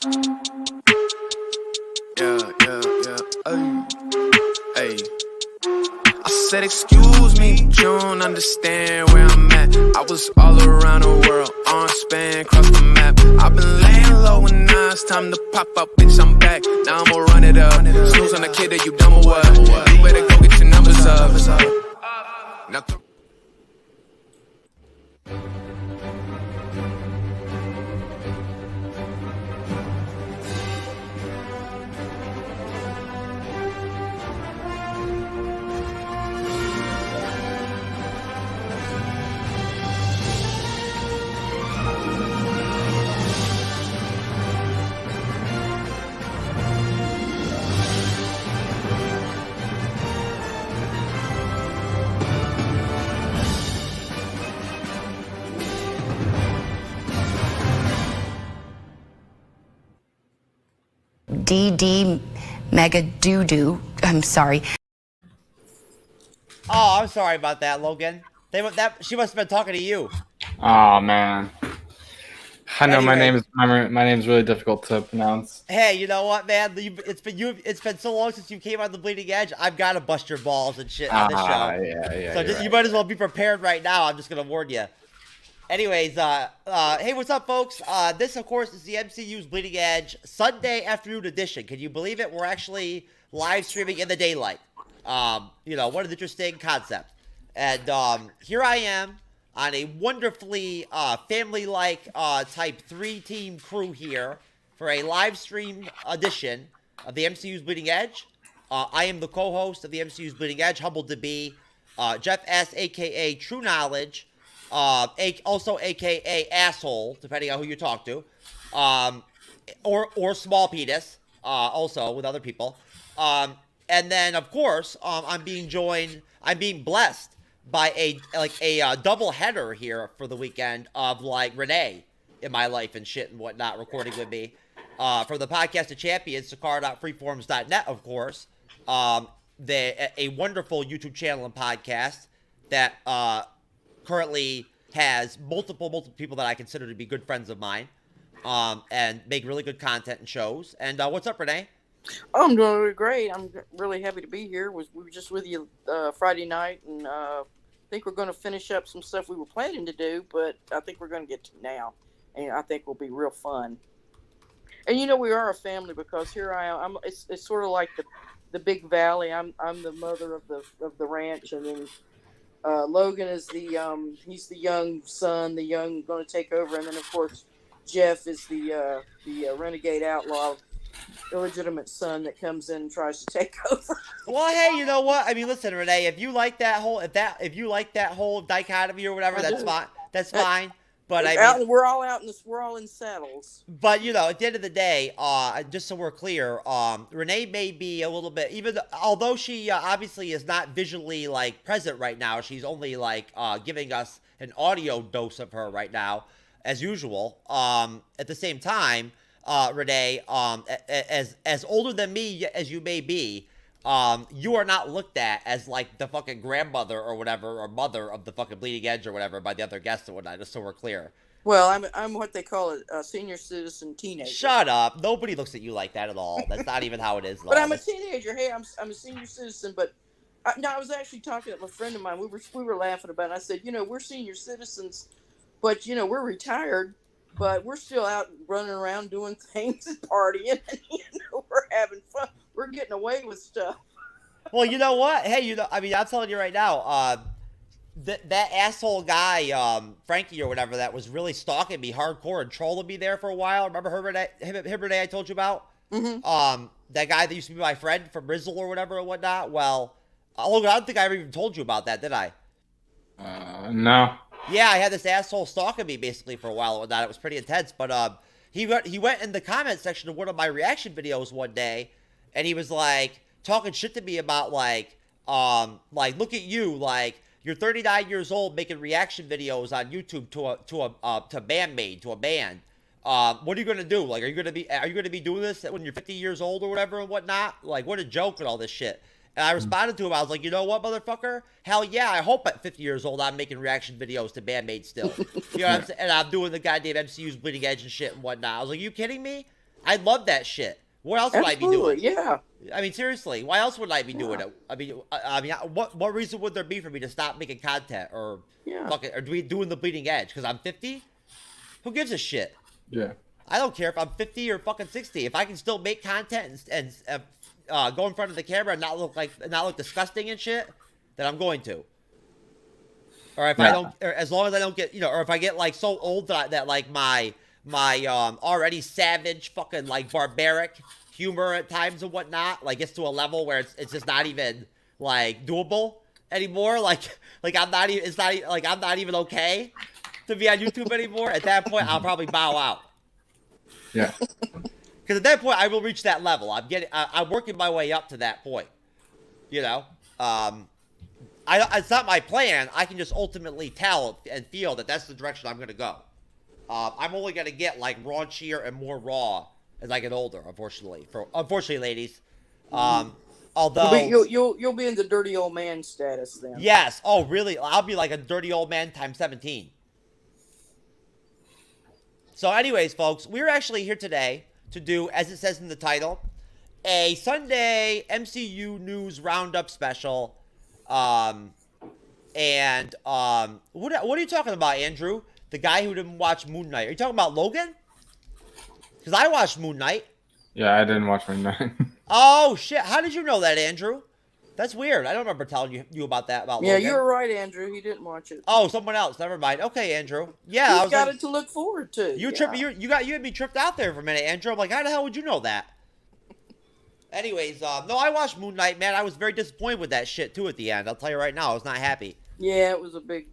Hey. I said, excuse me, but you don't understand where I'm at. I was all around the world, on span, cross the map. I've been laying low and now it's time to pop up, bitch, I'm back. Now I'ma run it up. Snooze on the kid that you dumb or what? You better go get your numbers up. Now DD Mega Doo-Doo. I'm sorry. Oh, I'm sorry about that, Logan. She must have been talking to you. Oh man. I know Anyway. my name's really difficult to pronounce. Hey, you know what, man? It's been so long since you came on the Bleeding Edge. I've got to bust your balls and shit on this show. Yeah. So you might as well be prepared right now. I'm just gonna warn you. Anyways, hey, what's up, folks? This, of course, is the MCU's Bleeding Edge Sunday afternoon edition. Can you believe it? We're actually live streaming in the daylight. You know, what an interesting concept. And here I am on a wonderfully family-like type 3-team crew here for a live stream edition of the MCU's Bleeding Edge. I am the co-host of the MCU's Bleeding Edge, humbled to be Jeff S., a.k.a. TrueKnowledge. Also aka asshole, depending on who you talk to, or small penis, also with other people, and then of course, I'm being blessed by a double header here for the weekend of like Renee in my life and shit and whatnot, recording with me, from the podcast of champions, sakara.freeforms.net, of course, a wonderful YouTube channel and podcast that currently has multiple people that I consider to be good friends of mine, and make really good content and shows. And what's up, Renee? I'm doing really great. I'm really happy to be here. We were just with you Friday night, and I think we're going to finish up some stuff we were planning to do, but I think we're going to get to now, and I think will be real fun. And you know, we are a family because here I am. It's sort of like the big valley. I'm the mother of the ranch, and then Logan is he's the young son, the young going to take over, and then of course Jeff is the renegade outlaw, illegitimate son that comes in and tries to take over. Well, hey, you know what? I mean, listen, Renee, if you like that whole dichotomy or whatever, that's fine. That's fine. But I mean, we're all in saddles. But you know, at the end of the day, just so we're clear, Renee may be a little bit, although she obviously is not visually like present right now. She's only like giving us an audio dose of her right now, as usual. At the same time, Renee, as older than me as you may be, you are not looked at as like the fucking grandmother or whatever, or mother of the fucking Bleeding Edge or whatever by the other guests and whatnot, just so we're clear. Well, I'm what they call a senior citizen teenager. Shut up. Nobody looks at you like that at all. That's not even how it is. But I'm a teenager. Hey, I'm a senior citizen, but I was actually talking to a friend of mine. We were laughing about it. I said, you know, we're senior citizens, but you know, we're retired, but we're still out running around doing things and partying, and you know, we're having fun. We're getting away with stuff. Well, you know what? Hey, you know, I mean, I'm telling you right now, that asshole guy, Frankie or whatever, that was really stalking me hardcore and trolling me there for a while. Remember him, Renee, I told you about? Mm-hmm. That guy that used to be my friend from Rizzle or whatever and whatnot. Well, Logan, I don't think I ever even told you about that, did I? No. Yeah, I had this asshole stalking me basically for a while and whatnot. It was pretty intense, but he went in the comment section of one of my reaction videos one day, and he was like talking shit to me about like look at you, like you're 39 years old making reaction videos on YouTube to a bandmate, to a band. What are you gonna do? Like, are you gonna be doing this when you're 50 years old or whatever and whatnot? Like, what a joke and all this shit. And I responded to him. I was like, you know what, motherfucker? Hell yeah, I hope at 50 years old I'm making reaction videos to bandmates still. You know what I'm saying? And I'm doing the goddamn MCU's Bleeding Edge and shit and whatnot. I was like, you kidding me? I love that shit. What else would I be doing? Yeah. I mean, seriously, why else would I be doing it? I mean, what reason would there be for me to stop making content or doing the bleeding edge? Because I'm 50. Who gives a shit? Yeah. I don't care if I'm 50 or fucking 60. If I can still make content and go in front of the camera and not look disgusting and shit, then I'm going to. Or if I don't, or as long as I don't get, or if I get like so old that like my already savage fucking like barbaric humor at times and whatnot like gets to a level where it's just not even like doable anymore. Like I'm not even okay to be on YouTube anymore. At that point, I'll probably bow out. Yeah. Because at that point, I will reach that level. I'm working my way up to that point. It's not my plan. I can just ultimately tell and feel that that's the direction I'm going to go. I'm only going to get like raunchier and more raw as I get older, unfortunately. Unfortunately, ladies. Although you'll be in the dirty old man status then. Yes. Oh, really? I'll be like a dirty old man times 17. So, anyways, folks, we're actually here today to do, as it says in the title, a Sunday MCU news roundup special. What are you talking about, Andrew? The guy who didn't watch Moon Knight. Are you talking about Logan? Because I watched Moon Knight. Yeah, I didn't watch Moon Knight. Oh, shit. How did you know that, Andrew? That's weird. I don't remember telling you about that, about Logan. Yeah, you're right, Andrew. He didn't watch it. Oh, someone else. Never mind. Okay, Andrew. Yeah, He's got it to look forward to. You had me tripped out there for a minute, Andrew. I'm like, how the hell would you know that? Anyways, no, I watched Moon Knight, man. I was very disappointed with that shit, too, at the end. I'll tell you right now. I was not happy. Yeah, it was a big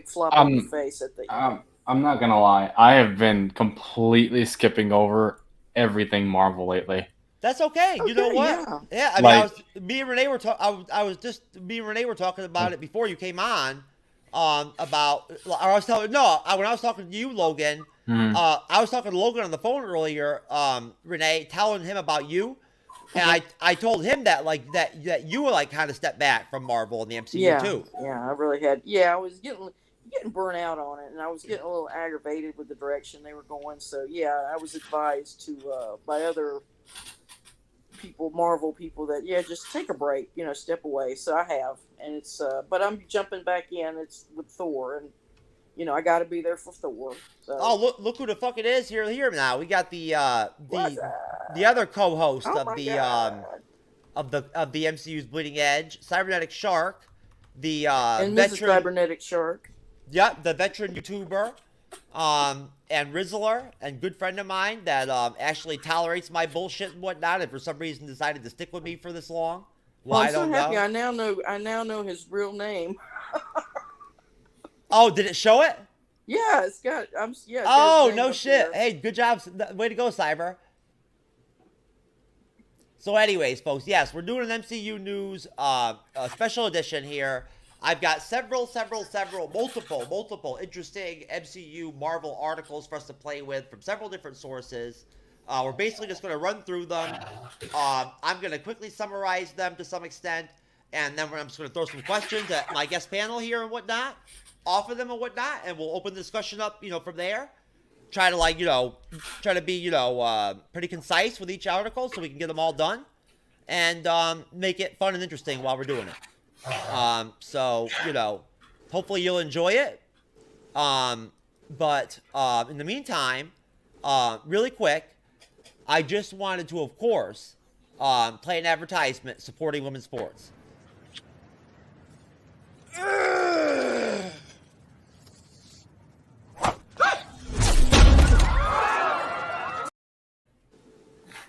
flop on the face at the end. I'm not gonna lie. I have been completely skipping over everything Marvel lately. That's okay. You know what? Yeah. I mean, me and Renee were talking about it before you came on. When I was talking to you, Logan. I was talking to Logan on the phone earlier. Renee, telling him about you, and I told him that that you were like kind of stepped back from Marvel and the MCU too. Yeah, I really had. Yeah, I was getting burnt out on it, and I was getting a little aggravated with the direction they were going. So yeah, I was advised to by other people, Marvel people, that just take a break, step away. So I have, and it's but I'm jumping back in. It's with Thor, and I got to be there for Thor. So. Oh, look who the fuck it is here now. We got the other co-host of the MCU's Bleeding Edge, Cybernetic Shark, the and Mrs. Cybernetic Shark. Yeah, the veteran YouTuber, and Rizzler, and good friend of mine that actually tolerates my bullshit and whatnot, and for some reason decided to stick with me for this long. Well, I'm so happy. I now know his real name. Oh, did it show it? Yeah, it's got. Oh, no shit! There. Hey, good job. Way to go, Cyber. So, anyways, folks, yes, we're doing an MCU news special edition here. I've got multiple interesting MCU Marvel articles for us to play with from several different sources. We're basically just going to run through them. I'm going to quickly summarize them to some extent, and then I'm just going to throw some questions at my guest panel here and whatnot, offer them and whatnot, and we'll open the discussion up, from there. Try to be, pretty concise with each article so we can get them all done, and make it fun and interesting while we're doing it. So, hopefully you'll enjoy it. But in the meantime, really quick, I just wanted to, of course, play an advertisement supporting women's sports.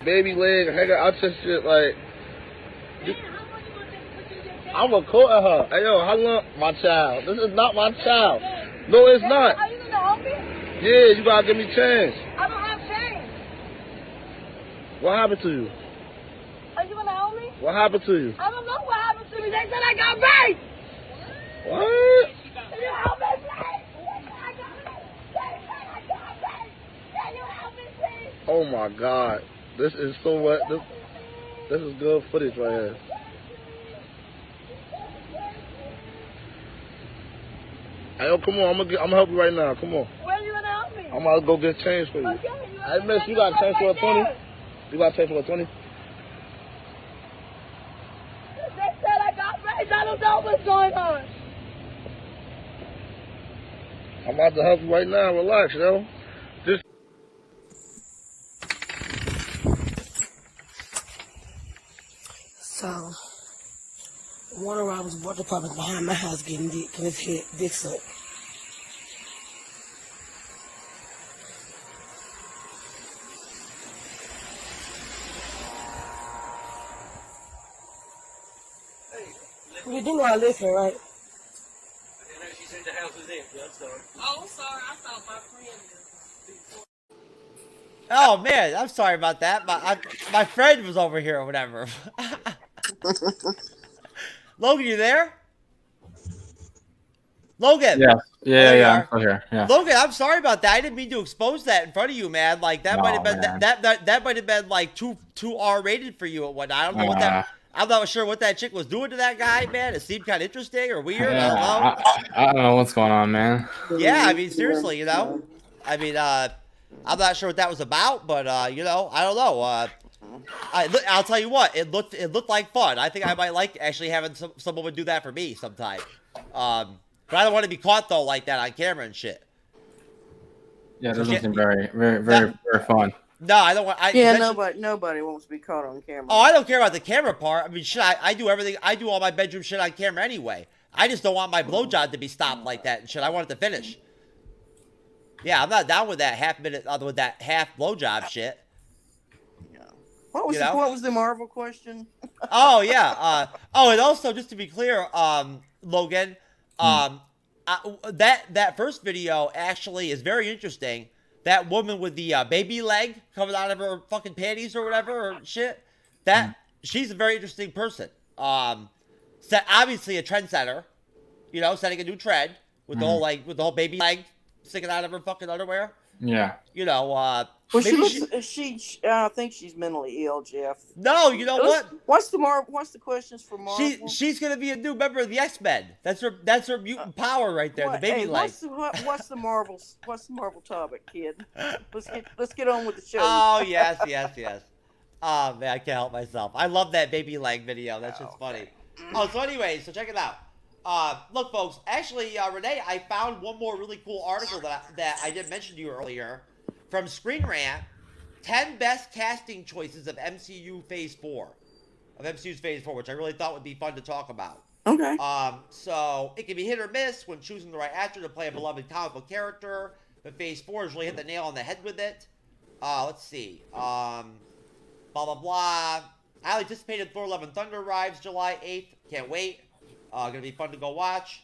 Baby leg, hang out your shit like. I'm recording her. Hey, yo, how long? My child. This is not my child. No, it's not. Are you gonna help me? Yeah, you gotta give me change. I don't have change. What happened to you? Are you gonna help me? What happened to you? I don't know what happened to me. They said I got raped. What? Can you help me, please? They said I got raped. They said I got raped. Can you help me, please? Oh my God. This is so what? This is good footage right here. Hey, yo, come on, I'm gonna help you right now. Come on. Where are you gonna help me? I'm about to go get change for you. Hey, miss, you got change for a 20? You got change for a 20? They said I got raised. I don't know what's going on. I'm about to help you right now. Relax, yo. Just. So, one of our water department behind my house getting his head dicks up. You do know I listen, right? She said the house was empty. I'm sorry. Oh, I'm sorry. I thought my friend was. Oh man, I'm sorry about that. My friend was over here or whatever. Logan, you there? Logan. Yeah. Oh, there you Yeah. are. I'm still here. Yeah. Logan, I'm sorry about that. I didn't mean to expose that in front of you, man. Like that No, might have been man. that might have been like too R-rated for you and whatnot. I don't know what that. I'm not sure what that chick was doing to that guy, man. It seemed kind of interesting or weird. I don't know. I don't know what's going on, man. Yeah, I mean, seriously, you know. I mean, I'm not sure what that was about, but you know, I don't know. I'll tell you what, it looked like fun. I think I might like actually having someone do that for me sometime. But I don't want to be caught though like that on camera and shit. Yeah, it doesn't seem very fun. No, I don't want. Nobody wants to be caught on camera. Oh, I don't care about the camera part. I mean, shit, I do everything. I do all my bedroom shit on camera anyway. I just don't want my blowjob to be stopped like that and shit. I want it to finish. Yeah, I'm not down with that half blowjob shit. Yeah. What was the Marvel question? Oh yeah. And also just to be clear, Logan, that first video actually is very interesting. That woman with the baby leg coming out of her fucking panties or whatever or shit. She's a very interesting person. Obviously a trendsetter, you know, setting a new trend with the whole baby leg sticking out of her fucking underwear. Yeah. You know, well, I think she's mentally ill, Jeff. No, you know what? What's the questions for Marvel? She's gonna be a new member of the X-Men. That's her mutant power right there. The baby leg. What's the Marvel topic, kid? Let's get on with the show. Oh yes. Oh man, I can't help myself. I love that baby leg video. That's just funny. Oh, so anyway, so check it out. Look, folks. Actually, Renee, I found one more really cool article that I did mention to you earlier from Screen Rant. 10 best casting choices of MCU's Phase 4, which I really thought would be fun to talk about. Okay. So it can be hit or miss when choosing the right actor to play a beloved comic book character, but Phase 4 has really hit the nail on the head with it. Let's see. Blah, blah, blah. Highly anticipated Thor: Love and Thunder arrives July 8th. Can't wait. Gonna be fun to go watch.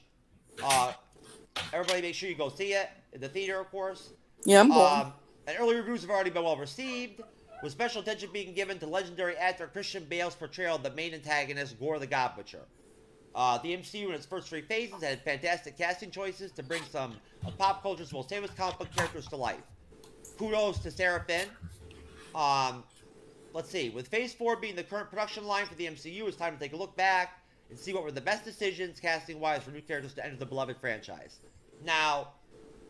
Everybody make sure you go see it in the theater, of course. Yeah, I'm going. And early reviews have already been well received, with special attention being given to legendary actor Christian Bale's portrayal of the main antagonist, Gore the God Butcher. The MCU in its first 3 phases had fantastic casting choices to bring some of pop culture's most famous comic book characters to life. Kudos to Sarah Finn. Let's see. With Phase 4 being the current production line for the MCU, it's time to take a look back and see what were the best decisions casting-wise for new characters to enter the beloved franchise. Now,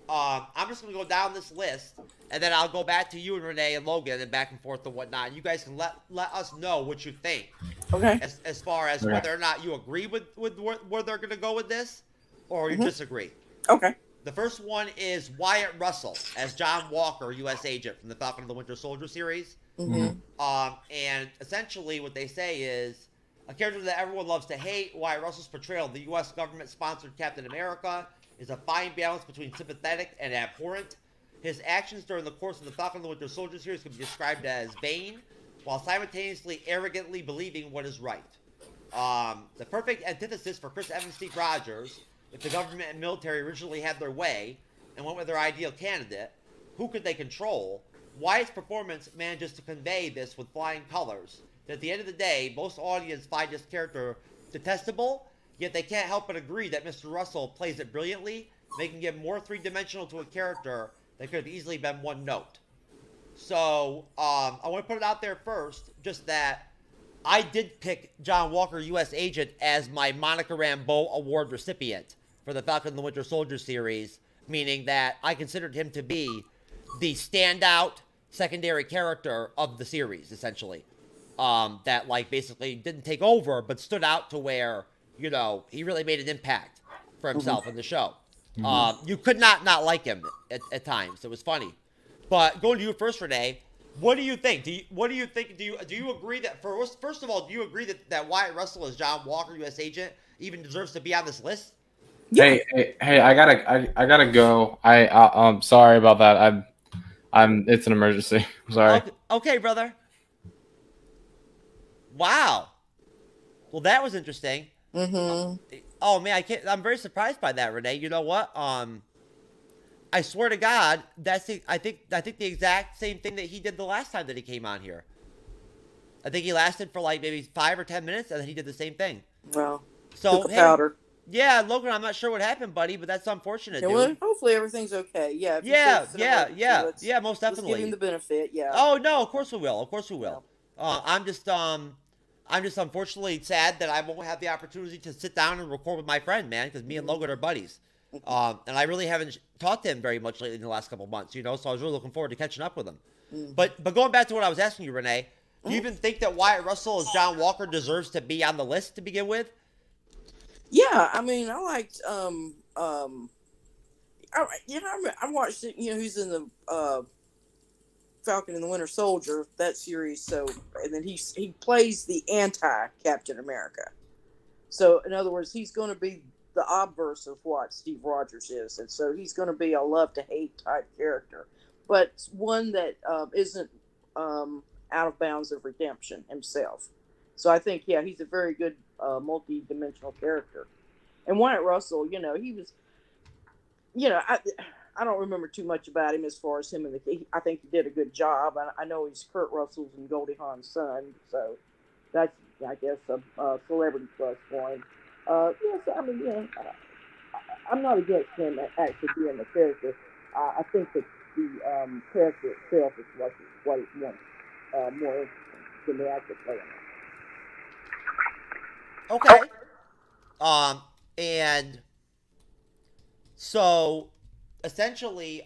I'm just going to go down this list, and then I'll go back to you and Renee and Logan and back and forth and whatnot. And you guys can let us know what you think. Okay. As far as whether or not you agree with where they're going to go with this, or you disagree. Okay. The first one is Wyatt Russell as John Walker, U.S. agent from the Falcon and the Winter Soldier series. And essentially what they say is, a character that everyone loves to hate, Wyatt Russell's portrayal of the U.S. government-sponsored Captain America is a fine balance between sympathetic and abhorrent. His actions during the course of the Falcon and the Winter Soldier series can be described as vain, while simultaneously arrogantly believing what is right. The perfect antithesis for Chris Evans' Steve Rogers, if the government and military originally had their way and went with their ideal candidate, who could they control? Wyatt's performance manages to convey this with flying colors, that at the end of the day, most audiences find this character detestable, yet they can't help but agree that Mr. Russell plays it brilliantly, making him more three-dimensional to a character that could have easily been one note. So, I want to put it out there first, just that I did pick John Walker, U.S. Agent, as my Monica Rambeau Award recipient for the Falcon and the Winter Soldier series, meaning that I considered him to be the standout secondary character of the series, essentially. That like basically didn't take over, but stood out to where, you know, he really made an impact for himself in the show. You could not like him at times. It was funny. But going to you first, Renee, what do you think? Do you agree that first of all, do you agree that Wyatt Russell as John Walker, U.S. agent, even deserves to be on this list? Yeah. Hey, I gotta go. I'm sorry about that. It's an emergency. I'm sorry. Okay, brother. Wow. Well, that was interesting. Oh man, I'm very surprised by that, Renee. You know what? I swear to God, I think the exact same thing that he did the last time that he came on here. I think he lasted for like maybe 5 or 10 minutes, and then he did the same thing. Well, so took a powder. Yeah, Logan, I'm not sure what happened, buddy, but that's unfortunate. Yeah, well, hopefully everything's okay. Yeah. Yeah. Most definitely. Let's give him the benefit. Yeah. Oh no, of course we will. Yeah. I'm just unfortunately sad that I won't have the opportunity to sit down and record with my friend, man, because me and Logan are buddies. And I really haven't talked to him very much lately in the last couple of months, you know, so I was really looking forward to catching up with him. But going back to what I was asking you, Renee, do you even think that Wyatt Russell as John Walker deserves to be on the list to begin with? Yeah, I mean, I liked, I watched it, you know, he's in the, Falcon and the Winter Soldier, that series, so, and then he plays the anti-Captain America. So, in other words, he's going to be the obverse of what Steve Rogers is, and so he's going to be a love-to-hate type character, but one that isn't out of bounds of redemption himself. So I think, yeah, he's a very good multi-dimensional character. And Wyatt Russell, you know, he was, you know, I don't remember too much about him as far as him and I think he did a good job. I know he's Kurt Russell's and Goldie Hawn's son, so that's, I guess, a celebrity plus for him. Yes, I mean, you know, I'm not against him actually being the character. I think that the character itself is what it wants more interesting than the actor playing it. Okay. And so essentially,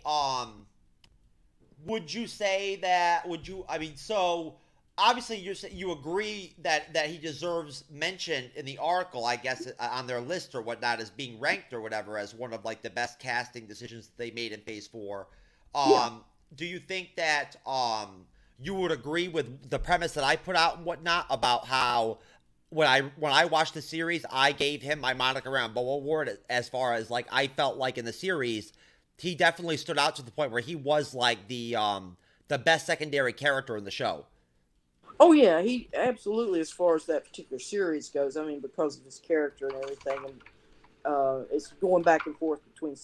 would you say that, so obviously you agree that he deserves mention in the article, I guess, on their list or whatnot, as being ranked or whatever as one of like the best casting decisions that they made in Phase 4. Do you think that you would agree with the premise that I put out and whatnot about how when I watched the series, I gave him my Monica Rambeau award as far as like I felt like in the series he definitely stood out to the point where he was like the best secondary character in the show. Oh yeah, he absolutely, as far as that particular series goes. I mean, because of his character and everything, and it's going back and forth between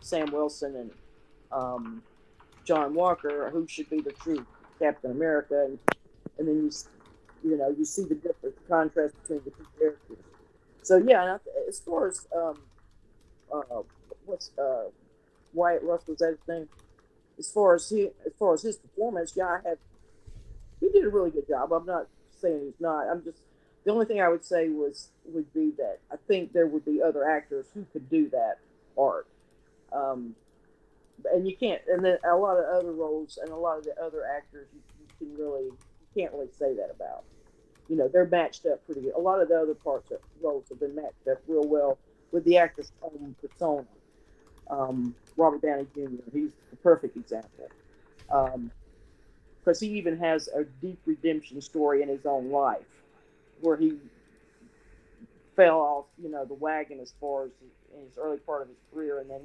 Sam Wilson and John Walker, who should be the true Captain America, and then you see the difference, the contrast between the two characters. So yeah, and as far as what's Wyatt Russell, is that his name? As far as his performance, yeah, he did a really good job. I'm not saying he's not. I'm just, the only thing I would say would be that I think there would be other actors who could do that part. And you can't, and then a lot of other roles and a lot of the other actors you can't really say that about. You know, they're matched up pretty good. A lot of the other roles have been matched up real well with the actor's own persona. Robert Downey Jr., he's the perfect example. Because he even has a deep redemption story in his own life where he fell off, the wagon as far as in his early part of his career, and then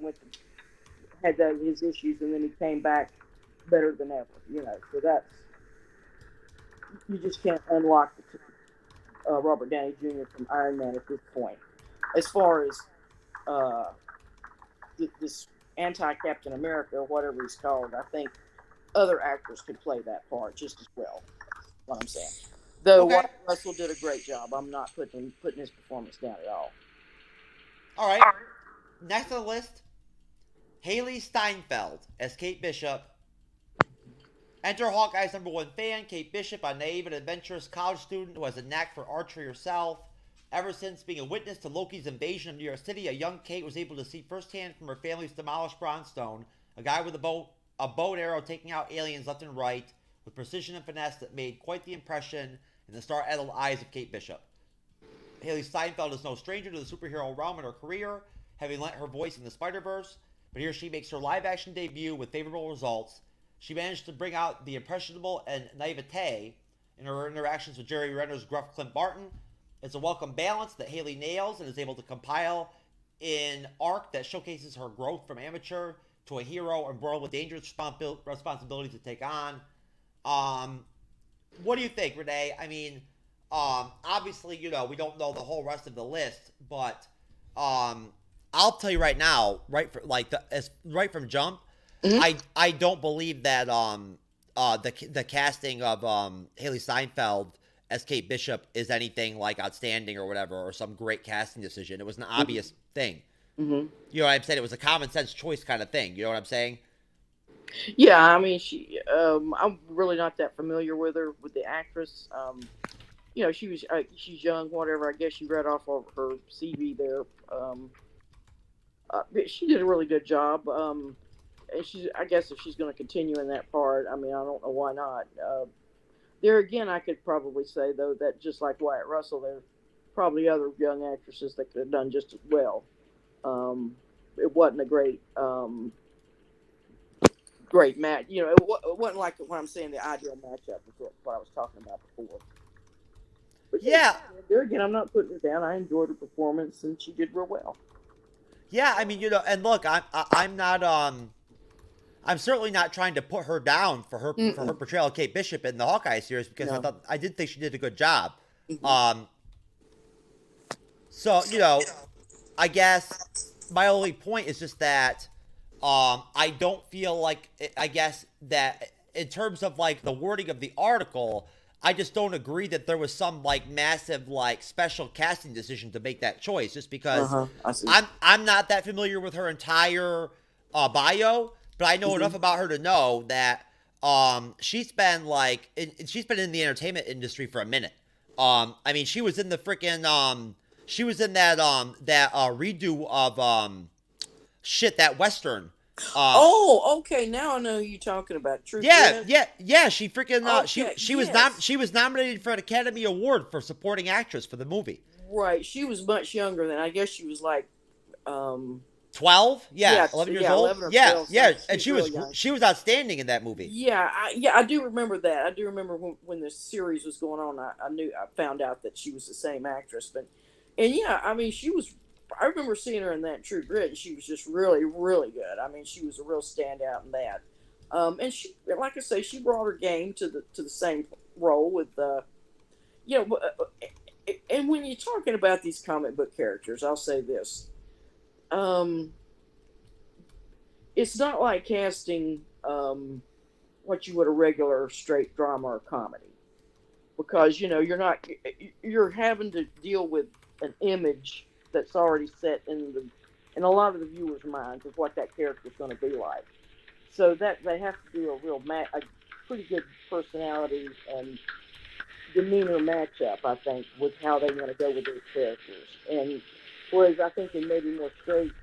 had his issues, and then he came back better than ever, So that's, you just can't unlock Robert Downey Jr. from Iron Man at this point. As far as this anti-Captain America, or whatever he's called, I think other actors could play that part just as well. That's what I'm saying. Though Wyatt Russell did a great job. I'm not putting his performance down at all. All right. Next on the list, Haley Steinfeld as Kate Bishop. Enter Hawkeye's #1 fan, Kate Bishop, a naive and adventurous college student who has a knack for archery herself. Ever since being a witness to Loki's invasion of New York City, a young Kate was able to see firsthand from her family's demolished brownstone, a guy with a bow a bow and arrow taking out aliens left and right with precision and finesse that made quite the impression in the star-addled eyes of Kate Bishop. Haley Steinfeld is no stranger to the superhero realm in her career, having lent her voice in the Spider-Verse, but here she makes her live-action debut with favorable results. She managed to bring out the impressionable and naivete in her interactions with Jerry Renner's gruff Clint Barton. It's a welcome balance that Haley nails and is able to compile an arc that showcases her growth from amateur to a hero embroiled with dangerous responsibilities to take on. What do you think, Renee? I mean, obviously, you know, we don't know the whole rest of the list, but I'll tell you right now, right from jump, I don't believe that the casting of Haley Steinfeld as Kate Bishop is anything like outstanding or whatever, or some great casting decision. It was an obvious thing. You know what I'm saying? It was a common sense choice kind of thing. You know what I'm saying? Yeah, I mean, I'm really not that familiar with her, with the actress. You know, she's young, whatever. I guess she read off of her CV there. She did a really good job. And I guess if she's going to continue in that part, I mean, I don't know why not. There again, I could probably say, though, that just like Wyatt Russell, there's probably other young actresses that could have done just as well. It wasn't a great match. You know, it wasn't like what I'm saying, the ideal matchup is what I was talking about before. But yeah, there again, I'm not putting her down. I enjoyed her performance, and she did real well. Yeah, I mean, you know, and look, I'm not I'm certainly not trying to put her down for her portrayal of Kate Bishop in the Hawkeye series, because I did think she did a good job. So, you know, I guess my only point is just that I don't feel like, I guess that in terms of like the wording of the article, I just don't agree that there was some like massive like special casting decision to make that choice, just because I'm not that familiar with her entire bio, but I know enough about her to know that she's been in the entertainment industry for a minute. I mean, she was in the freaking she was in that redo of that Western. Okay. Now I know who you're talking about. True. Yeah. She freaking she was nominated for an Academy Award for supporting actress for the movie. Right. She was much younger than, I guess she was like 12. Yeah, 11 years old. 11 or 12, and she was outstanding in that movie. Yeah, I do remember that. I do remember when the series was going on. I found out that she was the same actress, and yeah, I mean, I remember seeing her in that True Grit, and she was just really, really good. I mean, she was a real standout in that. And she, like I say, she brought her game to the same role with, you know. And when you're talking about these comic book characters, I'll say this: it's not like casting what you would a regular straight drama or comedy, because you know you're having to deal with an image that's already set in a lot of the viewers' minds of what that character is going to be like. So that they have to do a pretty good personality and demeanor matchup, I think, with how they want to go with those characters. And whereas I think in maybe more straight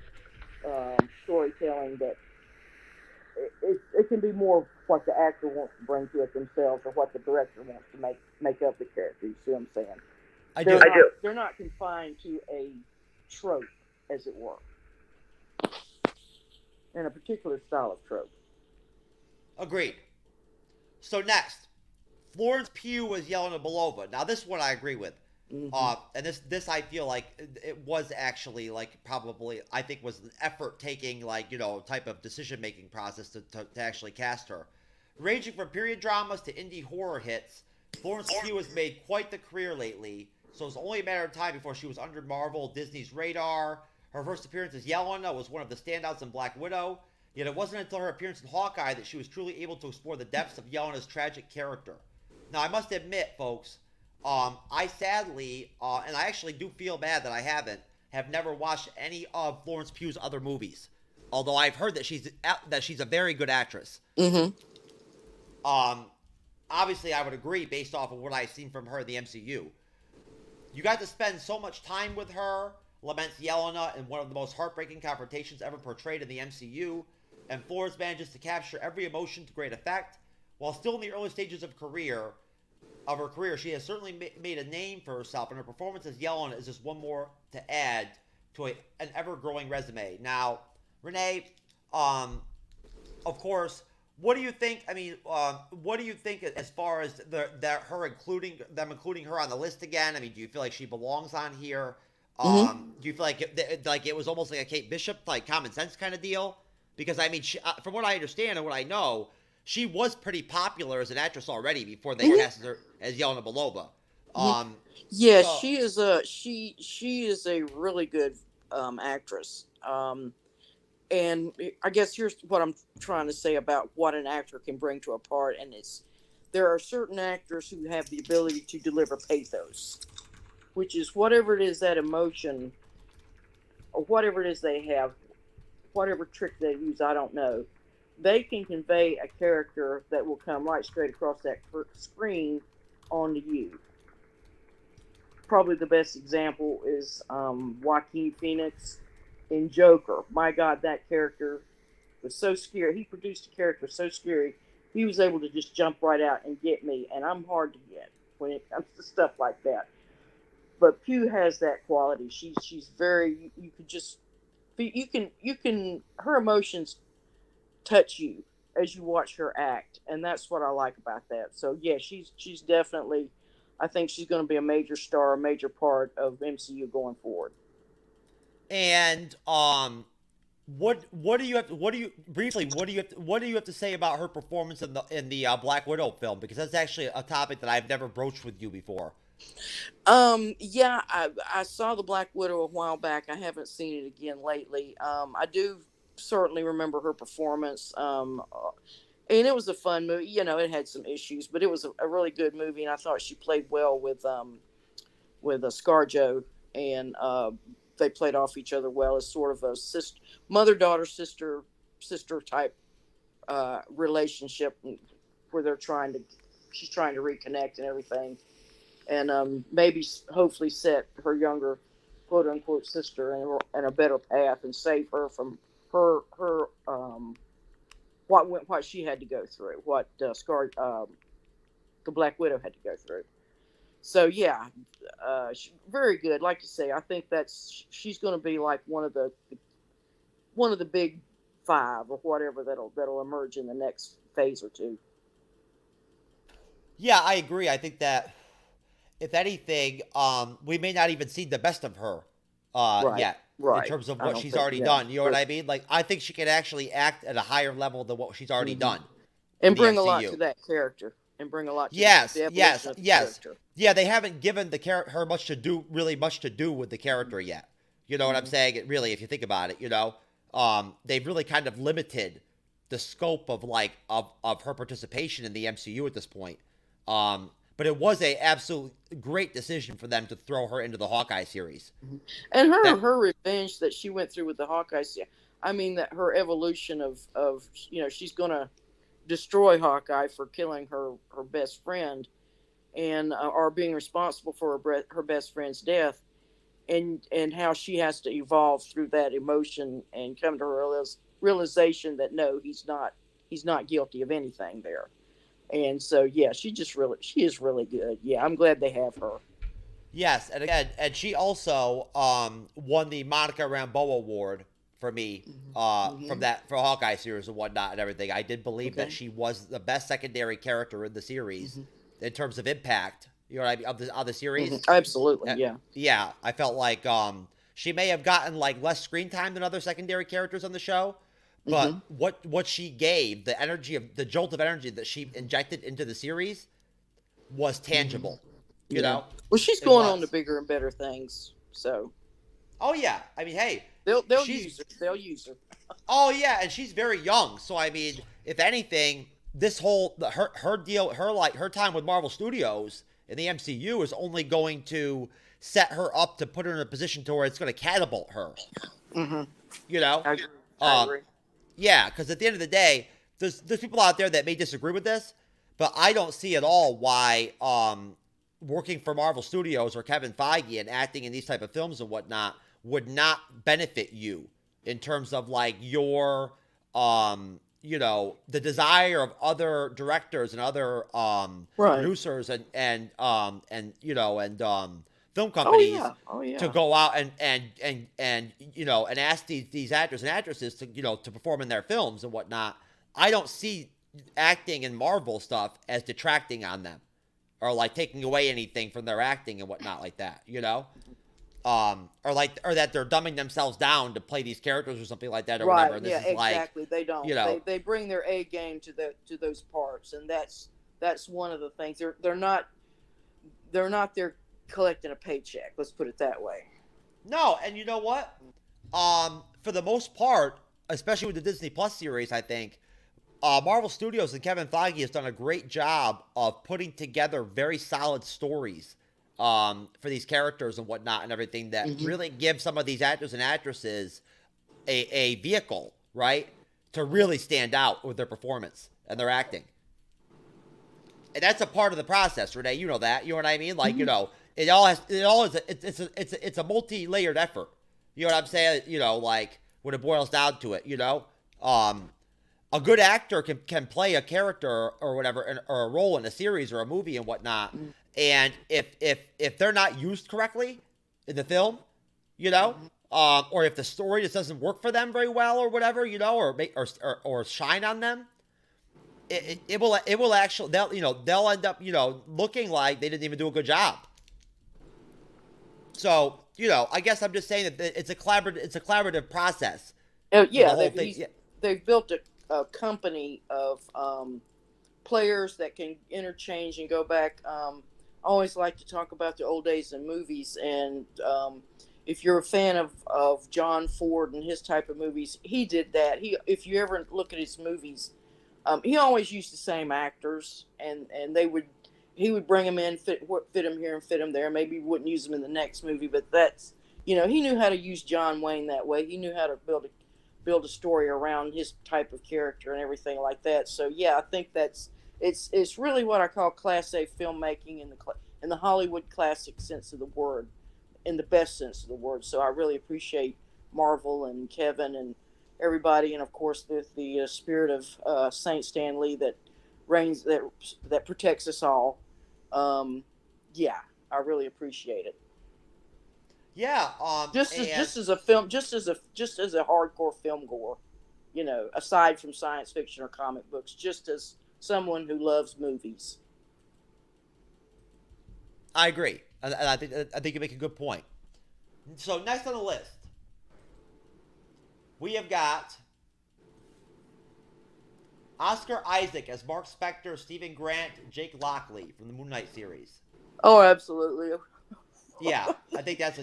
storytelling, that it can be more what the actor wants to bring to it themselves, or what the director wants to make up the character. You see what I'm saying? I do. They're not confined to a trope, as it were, and a particular style of trope. Agreed. So next, Florence Pugh was Yelena Belova. Now this one I agree with. And this I feel like it was actually like probably, I think, was an effort taking, like, you know, type of decision making process to actually cast her. Ranging from period dramas to indie horror hits, Florence Pugh has made quite the career lately. So it's only a matter of time before she was under Marvel Disney's radar. Her first appearance as Yelena was one of the standouts in Black Widow. Yet it wasn't until her appearance in Hawkeye that she was truly able to explore the depths of Yelena's tragic character. Now, I must admit, folks, I sadly, and I actually do feel bad that I have never watched any of Florence Pugh's other movies. Although I've heard that she's a very good actress. Obviously, I would agree based off of what I've seen from her in the MCU. You got to spend so much time with her, laments Yelena in one of the most heartbreaking confrontations ever portrayed in the MCU. and Flores manages to capture every emotion to great effect. While still in the early stages of her career, she has certainly made a name for herself, and her performance as Yellen is just one more to add to an ever-growing resume. Now, Renee, of course, what do you think? I mean, what do you think as far as including her on the list again? I mean, do you feel like she belongs on here? Do you feel like it was almost like a Kate Bishop, like Common Sense kind of deal? Because I mean, from what I understand and what I know, she was pretty popular as an actress already before they casted her as Yelena Belova. Yeah, she is a really good actress. And I guess here's what I'm trying to say about what an actor can bring to a part, and there are certain actors who have the ability to deliver pathos, which is whatever it is, that emotion, or whatever it is they have, whatever trick they use, I don't know. They can convey a character that will come right straight across that screen onto you. Probably the best example is Joaquin Phoenix in Joker. My God, that character was so scary. He produced a character so scary. He was able to just jump right out and get me, and I'm hard to get when it comes to stuff like that. But Pugh has that quality. She's very, you can her emotions touch you as you watch her act, and that's what I like about that. So yeah, she's definitely, I think she's going to be a major star, a major part of MCU going forward. And what do you have to say about her performance in the Black Widow film? Because that's actually a topic that I've never broached with you before. Yeah, I saw the Black Widow a while back. I haven't seen it again lately. I do certainly remember her performance. And it was a fun movie. You know, it had some issues, but it was a really good movie, and I thought she played well with ScarJo, and they played off each other well as sort of a mother-daughter, sister type relationship, where she's trying to reconnect and everything, and maybe hopefully set her younger quote unquote sister in a better path and save her from her what she had to go through, what the Black Widow had to go through. So yeah, very good. Like you say, I think she's going to be like one of the big five or whatever that'll emerge in the next phase or two. Yeah, I agree. I think that if anything, we may not even see the best of her yet. Right. In terms of what she's already done. You know what I mean? Like, I think she can actually act at a higher level than what she's already done. And bring a lot to that character. And bring a lot to the evolution of the character. Yeah, they haven't given her much to do with the character yet. You know what I'm saying? Really, if you think about it, you know, they've really kind of limited the scope of her participation in the MCU at this point. But it was a absolute great decision for them to throw her into the Hawkeye series. And her revenge that she went through with the Hawkeye series. I mean, that her evolution of she's going to destroy Hawkeye for killing her best friend, and or being responsible for her best friend's death, and how she has to evolve through that emotion and come to her realization that no, he's not guilty of anything there. And so, yeah, she is really good. Yeah, I'm glad they have her. Yes, and again, and she also won the Monica Rambeau Award for me for Hawkeye series and whatnot and everything. I did believe that she was the best secondary character in the series in terms of impact. You know what I mean, of the series. Absolutely, yeah. Yeah, I felt like she may have gotten less screen time than other secondary characters on the show. But what she gave, the jolt of energy that she injected into the series was tangible. You know? Well, she's going on to bigger and better things. So. Oh yeah, I mean, hey, they'll use her. They'll use her. Oh yeah, and she's very young. So I mean, if anything, this whole her deal, her time with Marvel Studios in the MCU is only going to set her up to put her in a position to where it's going to catapult her. You know. I agree. Yeah, because at the end of the day, there's people out there that may disagree with this, but I don't see at all why working for Marvel Studios or Kevin Feige and acting in these type of films and whatnot would not benefit you in terms of your you know, the desire of other directors and other Right. producers and you know film Oh companies yeah. Oh to yeah. go out and you know and ask these actors and actresses to you know to perform in their films and whatnot. I don't see acting and Marvel stuff as detracting on them or like taking away anything from their acting and whatnot like that, you know. Or that they're dumbing themselves down to play these characters or something like that or whatever. Right. And this Yeah. is like, Exactly. They don't. you know, They bring their A game to those parts, and that's one of the things. They're not there collecting a paycheck. Let's put it that way. no. And you know what? For the most part, especially with the Disney Plus series, I think Marvel Studios and Kevin Feige has done a great job of putting together very solid stories for these characters and whatnot and everything that really give some of these actors and actresses a vehicle, right, to really stand out with their performance and their acting. And that's a part of the process, Renee. You know that. You know what I mean? Like, you know, it all is it's a multi-layered effort. You know what I'm saying? You know, like when it boils down to it, you know, a good actor can play a character or whatever, or a role in a series or a movie and whatnot. And if they're not used correctly in the film, you know, or if the story just doesn't work for them very well or whatever, you know, or shine on them, it will actually they'll end up looking like they didn't even do a good job. So I guess I'm just saying that it's a collaborative process. Yeah, they've built a company of players that can interchange and go back. I always like to talk about the old days in movies, and if you're a fan of John Ford and his type of movies, he did that. If you ever look at his movies, he always used the same actors, and he would bring them in, fit them here and fit them there. Maybe he wouldn't use them in the next movie, but that's he knew how to use John Wayne that way. He knew how to build a story around his type of character and everything like that. So yeah, I think it's really what I call Class A filmmaking in the Hollywood classic sense of the word, in the best sense of the word. So I really appreciate Marvel and Kevin and everybody, and of course the spirit of Saint Stan Lee that reigns, that protects us all. Yeah, I really appreciate it. Yeah, just as a hardcore film goer, aside from science fiction or comic books, just as someone who loves movies. I agree. I think you make a good point. So next on the list, we have got Oscar Isaac as Mark Spector, Stephen Grant, Jake Lockley from the Moon Knight series. Oh, absolutely. Yeah, I think that's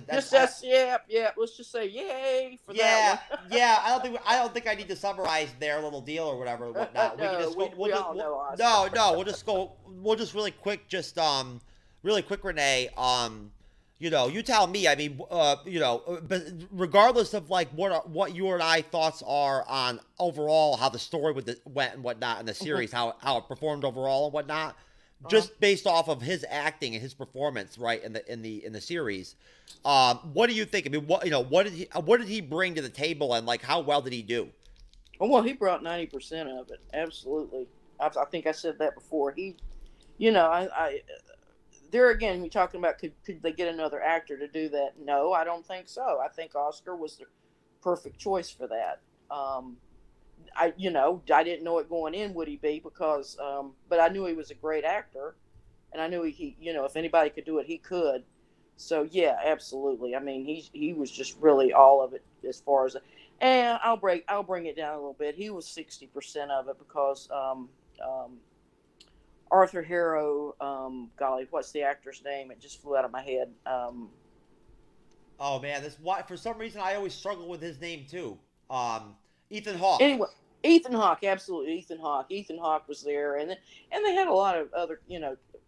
yeah. Let's just say yay for that one. Yeah. I don't think I need to summarize their little deal or whatever and whatnot. We'll just really quick, Renee. You tell me. I mean, but regardless of like what you and I thoughts are on overall how the story went and whatnot in the series, how it performed overall and whatnot. Just based off of his acting and his performance, right, in the series, what do you think? I mean, what did he bring to the table, and like how well did he do? Oh, well, he brought 90% of it. Absolutely, I think I said that before. He, I there again, you're talking about could they get another actor to do that? No, I don't think so. I think Oscar was the perfect choice for that. I didn't know it going in, would he be, because, but I knew he was a great actor, and I knew he if anybody could do it, he could. So yeah, absolutely. I mean, he was just really all of it as far as, and I'll bring it down a little bit. He was 60% of it because, Arthur Harrow, golly, what's the actor's name? It just flew out of my head. Oh man, for some reason I always struggle with his name too. Ethan Hawke. Anyway, Ethan Hawke, absolutely, Ethan Hawke. Ethan Hawke was there, and they had a lot of other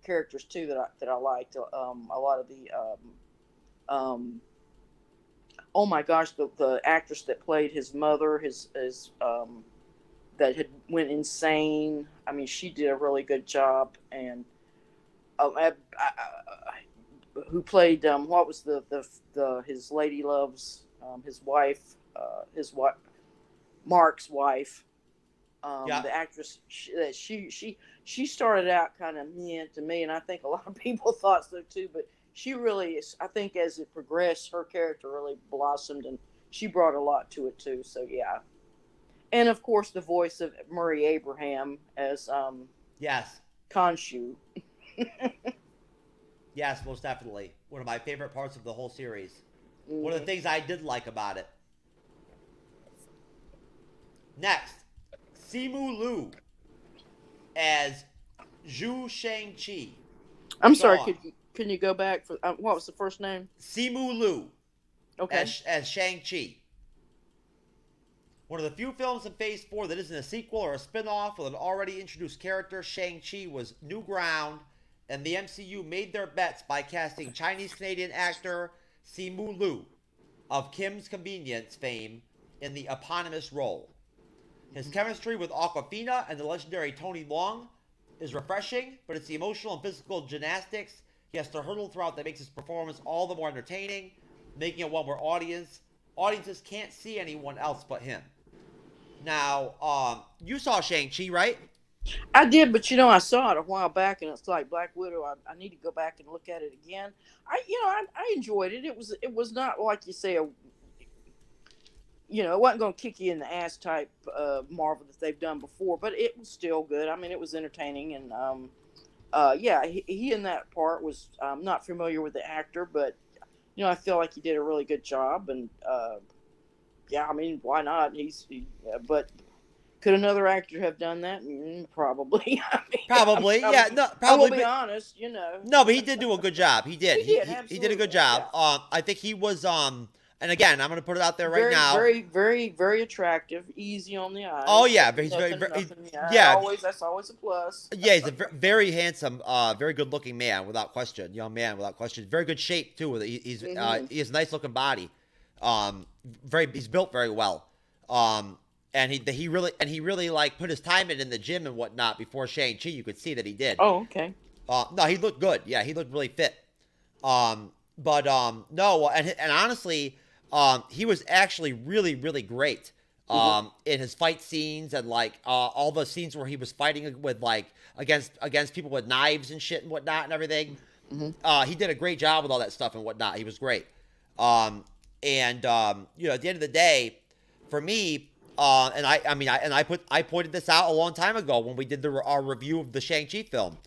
characters too that I liked. A lot of the oh my gosh, the actress that played his mother, his that had went insane. I mean, she did a really good job, and who played what was his lady loves his wife, Mark's wife. The actress that she started out kind of meh to me, and I think a lot of people thought so too. But she really is. I think as it progressed, her character really blossomed, and she brought a lot to it too. So yeah, and of course the voice of Murray Abraham as Yes. Khonshu. Yes, most definitely. One of my favorite parts of the whole series. One of the things I did like about it. Next, Simu Liu as Zhu Shang-Chi. I'm sorry, can you go back for what was the first name? Simu Liu. Okay. As Shang-Chi. One of the few films in Phase 4 that isn't a sequel or a spin-off with an already introduced character, Shang-Chi was new ground, and the MCU made their bets by casting Chinese-Canadian actor Simu Liu of Kim's Convenience fame in the eponymous role. His chemistry with Awkwafina and the legendary Tony Leung is refreshing, but it's the emotional and physical gymnastics he has to hurdle throughout that makes his performance all the more entertaining, making it one where audiences can't see anyone else but him. Now, you saw Shang-Chi, right? I did, but I saw it a while back, and it's like Black Widow. I need to go back and look at it again. I enjoyed it. It was not like you say it wasn't going to kick you in the ass type Marvel that they've done before, but it was still good. I mean, it was entertaining, and he in that part was not familiar with the actor, but I feel like he did a really good job, and I mean, why not? But could another actor have done that? Probably. Probably. No, probably. I will be honest, No, but he did do a good job. He did. He did a good job. Yeah. I think he was. And again, I'm going to put it out there right now. Very, very, very attractive. Easy on the eyes. Oh yeah, but he's That's always a plus. Yeah, he's a very handsome, very good-looking man, without question. Young man, without question. Very good shape too. He has a nice-looking body. He's built very well. And he really like put his time in the gym and whatnot before Shang-Chi. You could see that he did. Oh, okay. No, he looked good. Yeah, he looked really fit. No, and honestly, he was actually really, really great. In his fight scenes and like all the scenes where he was fighting with like against people with knives and shit and whatnot and everything. He did a great job with all that stuff and whatnot. He was great. At the end of the day, for me, I pointed this out a long time ago when we did our review of the Shang-Chi film.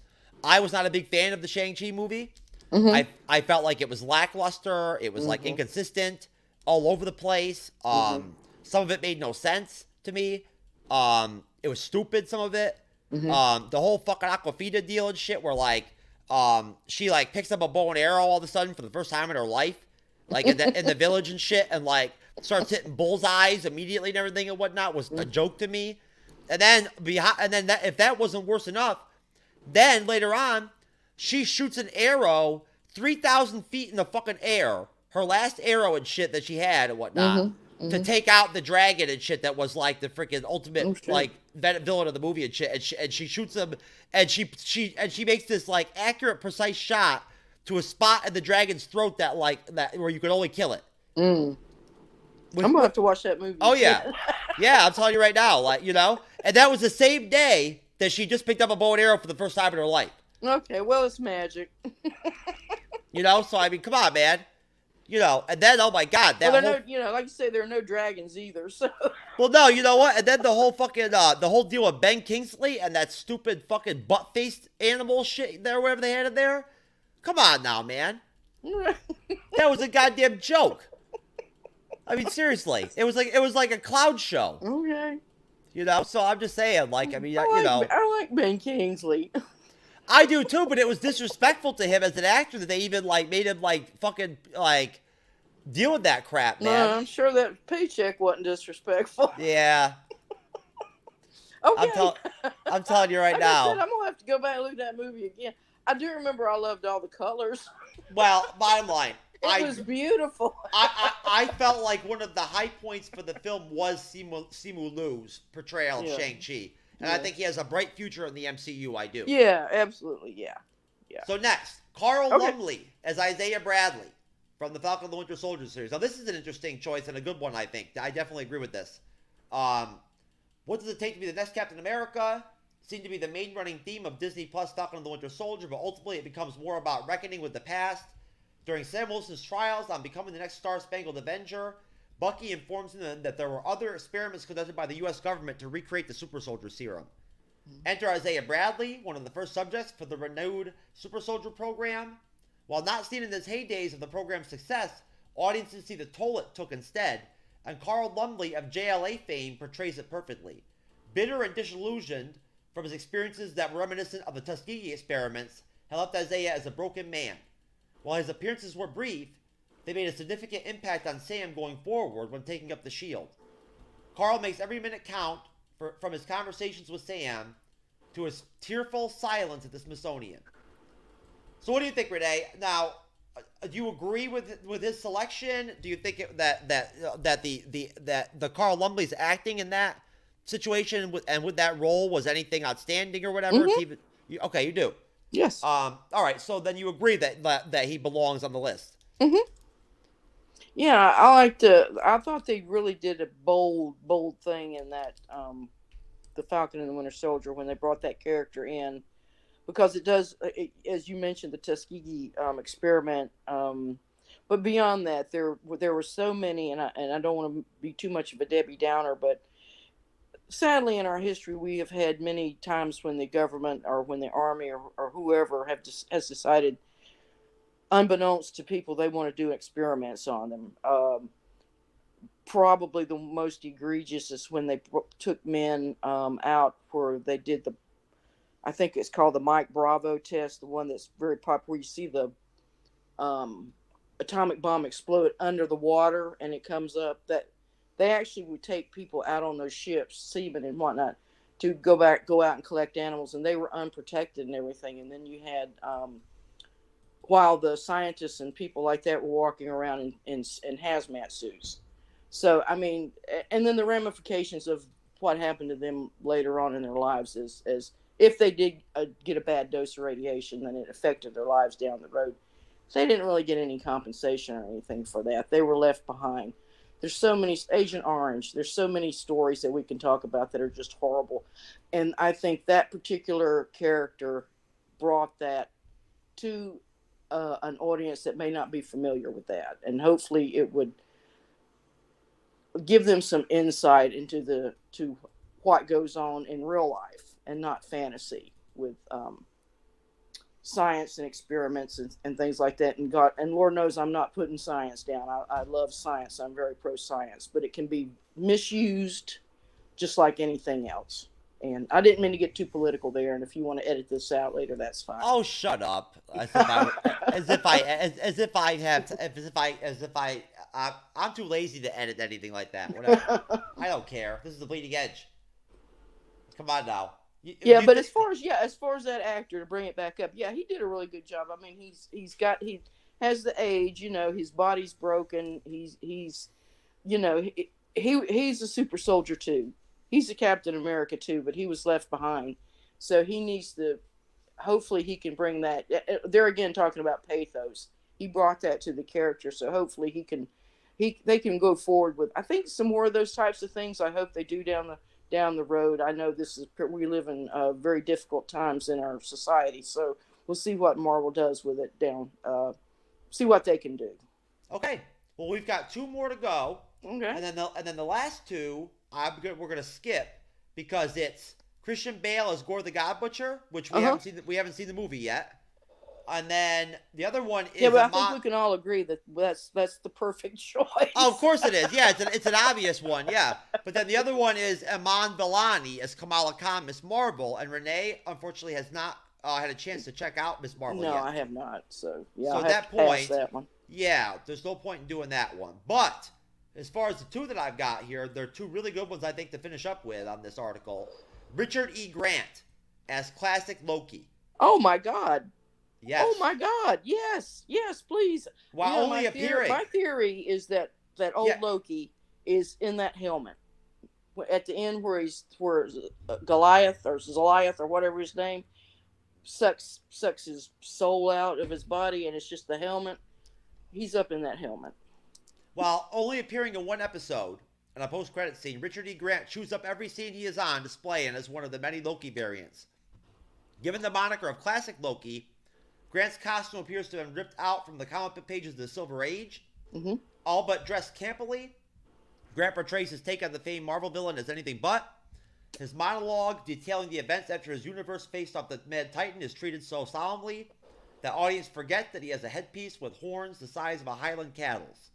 I was not a big fan of the Shang-Chi movie. I felt like it was lackluster. It was like inconsistent, all over the place. Some of it made no sense to me. It was stupid, some of it. The whole fucking Awkwafina deal and shit where like she like picks up a bow and arrow all of a sudden for the first time in her life, like in the village and shit, and like starts hitting bullseyes immediately and everything and whatnot was a joke to me. And then if that wasn't worse enough, then later on she shoots an arrow 3,000 feet in the fucking air, her last arrow and shit that she had and whatnot, to take out the dragon and shit that was like the freaking ultimate like villain of the movie and shit. And she shoots him, and she makes this like accurate, precise shot to a spot in the dragon's throat that where you could only kill it. I'm gonna have to watch that movie. Oh yeah, yeah. I'm telling you right now, and that was the same day that she just picked up a bow and arrow for the first time in her life. Okay, well, it's magic. So I mean, come on, man. And then, oh my God, like you say, there are no dragons either. So, well, no, you know what? And then the whole fucking, the whole deal with Ben Kingsley and that stupid fucking butt-faced animal shit there, whatever they had in there. Come on now, man. That was a goddamn joke. I mean, seriously, it was like a clown show. Okay. So I'm just saying, like, I mean, I like Ben Kingsley. I do too, but it was disrespectful to him as an actor that they even like made him like fucking like deal with that crap, man. No, I'm sure that paycheck wasn't disrespectful. Yeah. Okay. I'm telling you right now. I'm gonna have to go back and look at that movie again. I do remember I loved all the colors. Well, bottom line, it was beautiful. I felt like one of the high points for the film was Simu Liu's portrayal of Shang-Chi. And I think he has a bright future in the MCU, I do. Yeah, absolutely, yeah. So next, Carl Lumbly as Isaiah Bradley from the Falcon and the Winter Soldier series. Now, this is an interesting choice and a good one, I think. I definitely agree with this. What does it take to be the next Captain America? Seemed to be the main running theme of Disney Plus Falcon and the Winter Soldier, but ultimately it becomes more about reckoning with the past. During Sam Wilson's trials on becoming the next Star-Spangled Avenger, Bucky informs him that there were other experiments conducted by the U.S. government to recreate the Super Soldier Serum. Enter Isaiah Bradley, one of the first subjects for the renewed Super Soldier program. While not seen in his heydays of the program's success, audiences see the toll it took instead, and Carl Lumbly of JLA fame portrays it perfectly. Bitter and disillusioned from his experiences that were reminiscent of the Tuskegee experiments, had left Isaiah as a broken man. While his appearances were brief, they made a significant impact on Sam going forward when taking up the shield. Carl makes every minute count from his conversations with Sam to his tearful silence at the Smithsonian. So what do you think, Renee? Now, do you agree with his selection? Do you think that the Carl Lumbly's acting in that situation with that role was anything outstanding or whatever? Mm-hmm. Okay, you do. Yes. All right. So then you agree that he belongs on the list. Mm-hmm. Yeah, I thought they really did a bold thing in that the Falcon and the Winter Soldier when they brought that character in, because it does, as you mentioned, the Tuskegee experiment. But beyond that, there were so many, and I don't want to be too much of a Debbie Downer, but sadly in our history we have had many times when the government or when the army or whoever has decided, unbeknownst to people, they want to do experiments on them. Probably the most egregious is when they took men out where they did I think it's called the Mike Bravo test, the one that's very popular, where you see the atomic bomb explode under the water and it comes up. That they actually would take people out on those ships, seamen and whatnot, to go out and collect animals, and they were unprotected and everything. And then you had while the scientists and people like that were walking around in hazmat suits. So, I mean, and then the ramifications of what happened to them later on in their lives is if they did get a bad dose of radiation, then it affected their lives down the road. So they didn't really get any compensation or anything for that. They were left behind. There's so many, Agent Orange, there's so many stories that we can talk about that are just horrible. And I think that particular character brought that to an audience that may not be familiar with that. And hopefully it would give them some insight into to what goes on in real life and not fantasy with science and experiments and things like that. And Lord knows I'm not putting science down. I love science. I'm very pro science, but it can be misused just like anything else. And I didn't mean to get too political there. And if you want to edit this out later, that's fine. Oh, shut up! I'm too lazy to edit anything like that. Whatever. I don't care. This is the bleeding edge. Come on now. But as far as that actor, to bring it back up, yeah, he did a really good job. I mean, he has the age, his body's broken. He's a super soldier too. He's a Captain America too, but he was left behind. So he needs to, hopefully he can bring that. They're again talking about pathos. He brought that to the character. So hopefully they can go forward with, I think, some more of those types of things. I hope they do down the road. I know we live in very difficult times in our society. So we'll see what Marvel does with it see what they can do. Okay. Well, we've got two more to go. Okay. And then the last two, we're gonna skip because it's Christian Bale as Gore the God Butcher, which we haven't seen the movie yet. And then the other one is but I think we can all agree that that's the perfect choice. Oh, of course it is. Yeah, it's an obvious one. Yeah, but then the other one is Iman Vellani as Kamala Khan, Miss Marvel, and Renee unfortunately has not had a chance to check out Miss Marvel yet. No, I have not. So yeah, so I'll at have that to pass point, that one. Yeah, there's no point in doing that one. But as far as the two that I've got here, there are two really good ones I think to finish up with on this article. Richard E. Grant as classic Loki. Oh my God. Yes. Oh my God! Yes, please. While only appearing. My theory is that old Loki is in that helmet at the end where Goliath or Zoliath or whatever his name sucks his soul out of his body, and it's just the helmet. He's up in that helmet. While only appearing in one episode, In a post-credit scene, Richard E. Grant chews up every scene he is on display and is one of the many Loki variants. Given the moniker of Classic Loki, Grant's costume appears to have been ripped out from the comic book pages of the Silver Age. Mm-hmm. All but dressed campily, Grant portrays his take on the famed Marvel villain as anything but. His monologue detailing the events after his universe faced off the Mad Titan is treated so solemnly that audience forget that he has a headpiece with horns the size of a Highland cattle's.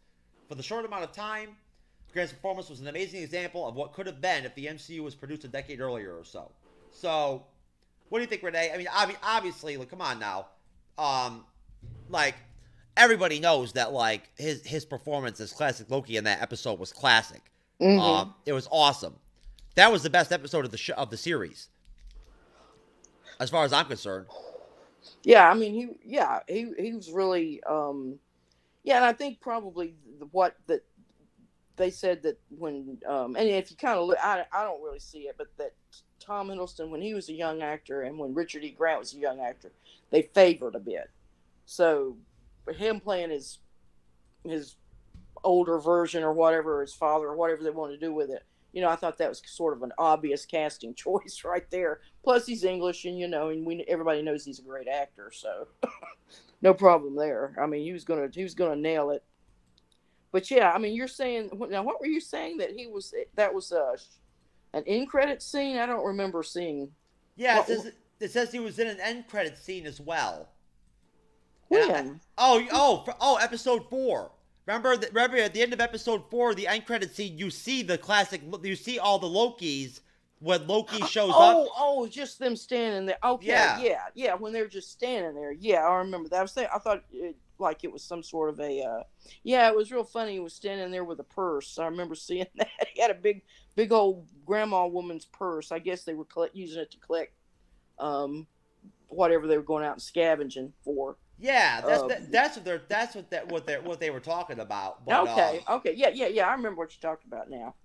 For the short amount of time, Grant's performance was an amazing example of what could have been if the MCU was produced a decade earlier or so. So, what do you think, Renee? I mean, obviously, like, come on now. Like, everybody knows that, like, his performance as Classic Loki in that episode was classic. Mm-hmm. It was awesome. That was the best episode of the series, as far as I'm concerned. Yeah, I mean, he was really, yeah, and I think probably what that they said that when, and if you kind of look, I don't really see it, but that Tom Hiddleston, when he was a young actor and when Richard E. Grant was a young actor, they favored a bit. So him playing his older version or whatever, his father or whatever they wanted to do with it, you know, I thought that was sort of an obvious casting choice right there. Plus he's English and, you know, and everybody knows he's a great actor. So no problem there. I mean, he was going to nail it. But yeah, I mean, you're saying, now what were you saying that that was an end credit scene? I don't remember seeing. Yeah, it says he was in an end credit scene as well. When? Episode 4. Remember at the end of episode 4, the end credit scene, you see all the Lokis when Loki shows up. Oh, just them standing there. Okay, yeah, when they're just standing there. Yeah, I remember that. I thought it was some sort of a, it was real funny. He was standing there with a purse. I remember seeing that. He had a big old grandma woman's purse. I guess they were using it to collect whatever they were going out and scavenging for. Yeah, that's what they were talking about. But, okay, yeah. I remember what you talked about now.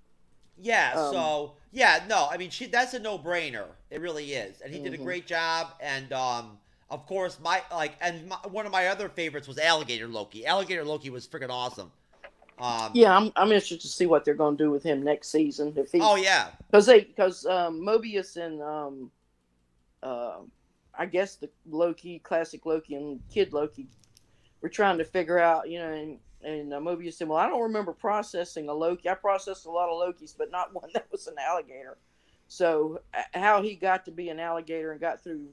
Yeah, I mean, that's a no-brainer. It really is, and he did a great job. And of course, one of my other favorites was Alligator Loki. Alligator Loki was freaking awesome. Yeah, I'm interested to see what they're going to do with him next season. Because Mobius and I guess the Loki, Classic Loki, and Kid Loki were trying to figure out, you know, and Mobius said, well, I don't remember processing a Loki. I processed a lot of Lokis, but not one that was an alligator. So how he got to be an alligator and got through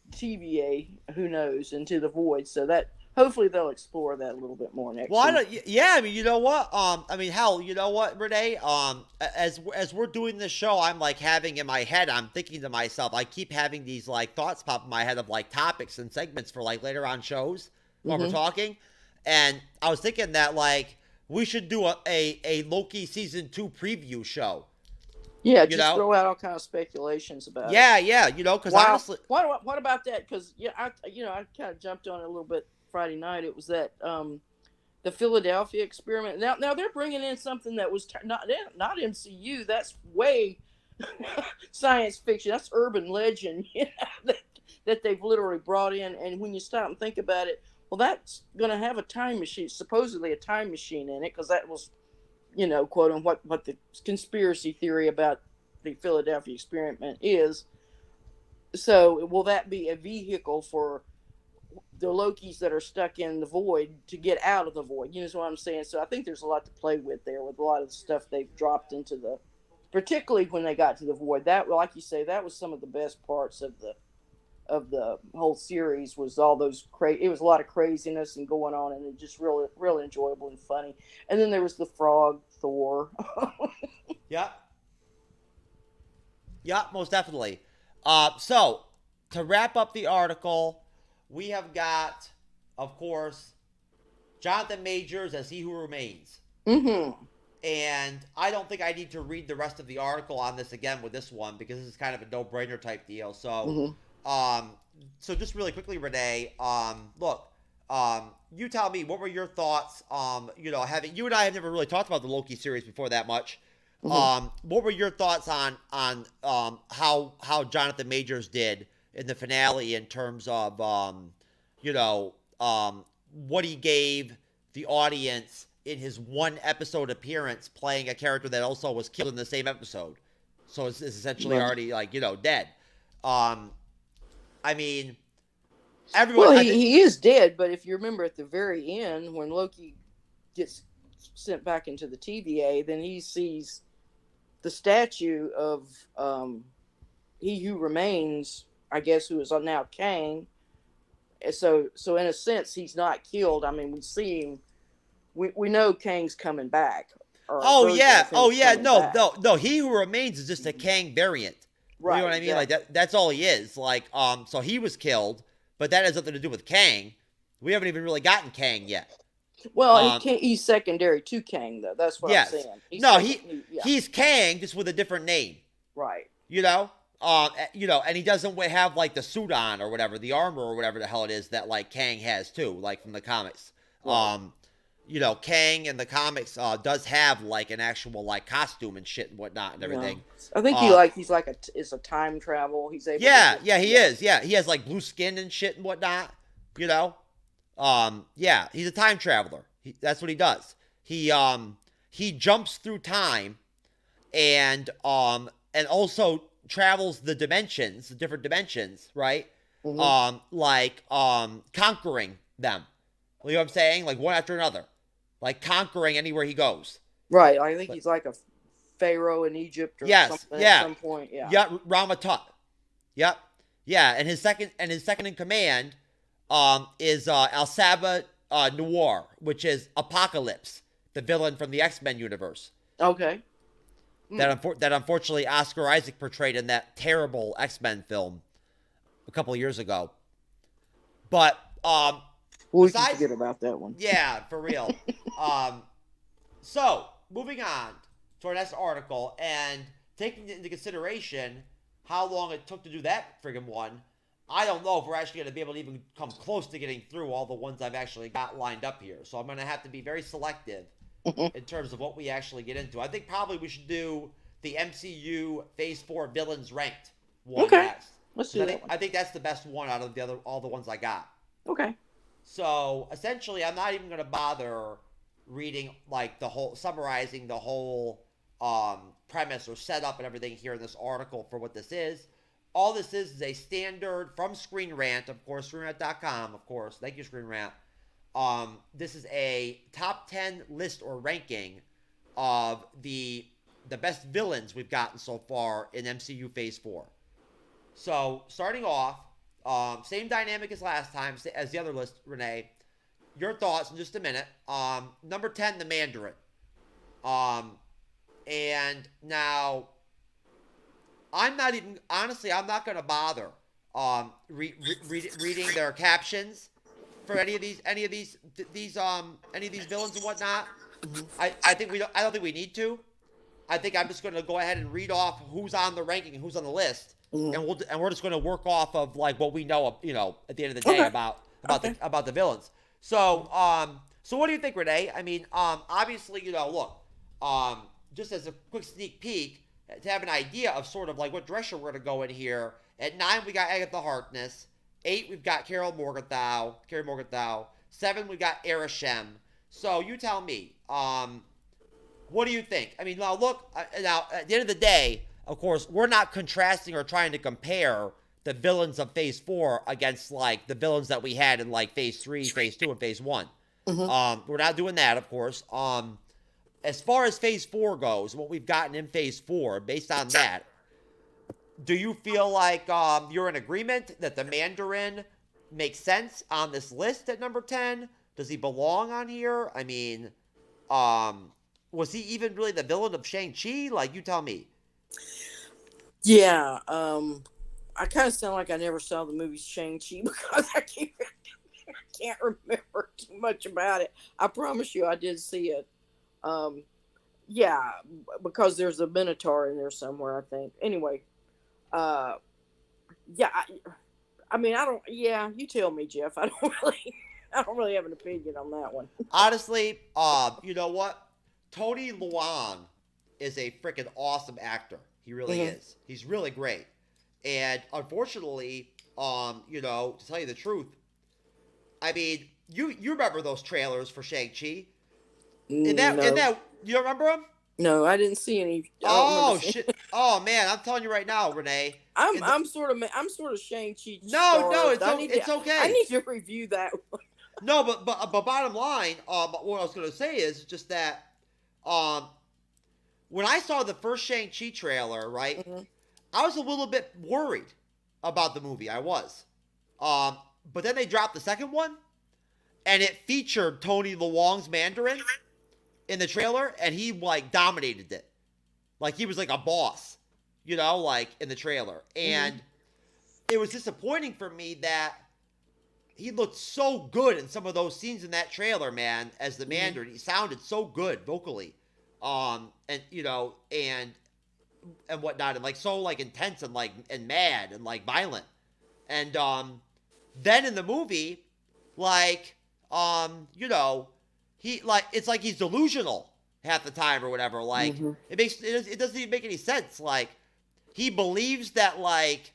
TVA, who knows, into the void. So that hopefully they'll explore that a little bit more next week. Yeah, I mean, you know what? I mean, hell, you know what, Renee? As we're doing this show, I'm like having in my head, I'm thinking to myself, I keep having these like thoughts pop in my head of like topics and segments for like later on shows while we're talking. And I was thinking that like we should do a Loki season 2 preview show. Yeah, just throw out all kinds of speculations about it. Yeah, you know, because honestly, what about that? Because I kind of jumped on it a little bit Friday night. It was that the Philadelphia experiment. Now they're bringing in something that was not MCU. That's way science fiction. That's urban legend. You know, that they've literally brought in. And when you stop and think about it, well, that's going to have a time machine, supposedly a time machine in it, because that was, you know, quote on what the conspiracy theory about the Philadelphia experiment is. So will that be a vehicle for the Lokis that are stuck in the void to get out of the void? You know what I'm saying? So I think there's a lot to play with there with a lot of the stuff they've dropped into particularly when they got to the void. That, like you say, that was some of the best parts of the whole series, was all those it was a lot of craziness and going on, and it just really enjoyable and funny. And then there was the frog Thor. Yeah, most definitely. So to wrap up the article, we have got, of course, Jonathan Majors as He Who Remains. Mm-hmm. And I don't think I need to read the rest of the article on this again with this one, because this is kind of a no-brainer type deal. So, so just really quickly, Renee, look, you tell me, what were your thoughts? You know, you and I have never really talked about the Loki series before that much. What were your thoughts on how Jonathan Majors did in the finale in terms of, you know, what he gave the audience in his one episode appearance playing a character that also was killed in the same episode. So it's essentially already like, you know, dead. I mean, everyone. Well, he is dead, but if you remember at the very end when Loki gets sent back into the TVA, then he sees the statue of He Who Remains, I guess, who is now Kang. So in a sense, he's not killed. I mean, we see him. We know Kang's coming back. Oh yeah. No. He Who Remains is just a Kang variant. Right. You know what I mean? Like that's all he is. Like, so he was killed, but that has nothing to do with Kang. We haven't even really gotten Kang yet. Well, he's secondary to Kang, though. That's what I'm saying. He's Kang, just with a different name. Right. You know? And he doesn't have like the suit on or whatever, the armor or whatever the hell it is that like Kang has too, like from the comics. Right. Kang in the comics does have like an actual like costume and shit and whatnot and everything. Yeah. I think it's a time travel. He's able. Yeah, he is. Yeah, he has like blue skin and shit and whatnot. You know, he's a time traveler. That's what he does. He jumps through time, and also travels the different dimensions, right? Mm-hmm. Conquering them. You know what I'm saying? Like one after another. Like conquering anywhere he goes. Right. I think he's like a pharaoh in Egypt or something at some point. Yeah. Yeah, Ramatut. Yep. Yeah, and his second in command is Al-Saba Noir, which is Apocalypse, the villain from the X-Men universe. Okay. That unfortunately Oscar Isaac portrayed in that terrible X-Men film a couple of years ago. But we can forget about that one. Yeah, for real. So moving on to our next article, and taking into consideration how long it took to do that friggin' one, I don't know if we're actually going to be able to even come close to getting through all the ones I've actually got lined up here. So I'm going to have to be very selective in terms of what we actually get into. I think probably we should do the MCU Phase 4 villains ranked one next. Let's do that one. I think that's the best one out of all the ones I got. Okay. So essentially, I'm not even going to bother reading summarizing the whole premise or setup and everything here in this article for what this is. All this is a standard from Screen Rant, of course, ScreenRant.com, of course. Thank you, Screen Rant. This is a top 10 list or ranking of the best villains we've gotten so far in MCU Phase 4. So, starting off, same dynamic as last time, as the other list, Renee. Your thoughts in just a minute. Number 10, the Mandarin. And now, I'm not going to bother reading their captions for any of these villains and whatnot. I don't think we need to. I think I'm just going to go ahead and read off who's on the ranking and who's on the list, and we're just going to work off of like what we know, at the end of the day about the villains. So what do you think, Renee? I mean, obviously, look, just as a quick sneak peek to have an idea of sort of like what direction we're going to go in here. At 9, we got Agatha Harkness. 8, we've got Carrie Morgenthau. 7, we've got Arishem. So you tell me, what do you think? I mean, now look, now at the end of the day, of course, we're not contrasting or trying to compare the villains of Phase 4 against like the villains that we had in like Phase 3, Phase 2, and Phase 1. We're not doing that, of course. As far as Phase 4 goes, what we've gotten in Phase 4, based on that, do you feel like you're in agreement that the Mandarin makes sense on this list at number 10? Does he belong on here? I mean, was he even really the villain of Shang-Chi? Like, you tell me. Yeah, I kind of sound like I never saw the movie Shang-Chi because I can't remember too much about it. I promise you I did see it. Yeah, because there's a Minotaur in there somewhere, I think. Anyway, yeah, I mean, you tell me, Jeff. I don't really have an opinion on that one. Honestly, you know what? Tony Luan is a freaking awesome actor. He really is. He's really great. And unfortunately, to tell you the truth, I mean, you remember those trailers for Shang-Chi? In No. that, you remember him? No, I didn't see any. I don't Oh remember seeing- shit! Oh man, I'm telling you right now, Renee. In the- I'm sort of Shang-Chi. no, starved. it's okay. I need to review that one. No, but bottom line, what I was gonna say is just that, when I saw the first Shang-Chi trailer, right, I was a little bit worried about the movie. I was, but then they dropped the second one, and it featured Tony Leung's Mandarin in the trailer, and he like dominated it, like he was like a boss, you know, like in the trailer, and it was disappointing for me that he looked so good in some of those scenes in that trailer, man, as the Mandarin. He sounded so good vocally, and you know, and whatnot, and like so like intense and like and mad and like violent, and then in the movie, like you know, he like it's like he's delusional half the time or whatever. Like it doesn't even make any sense. Like he believes that like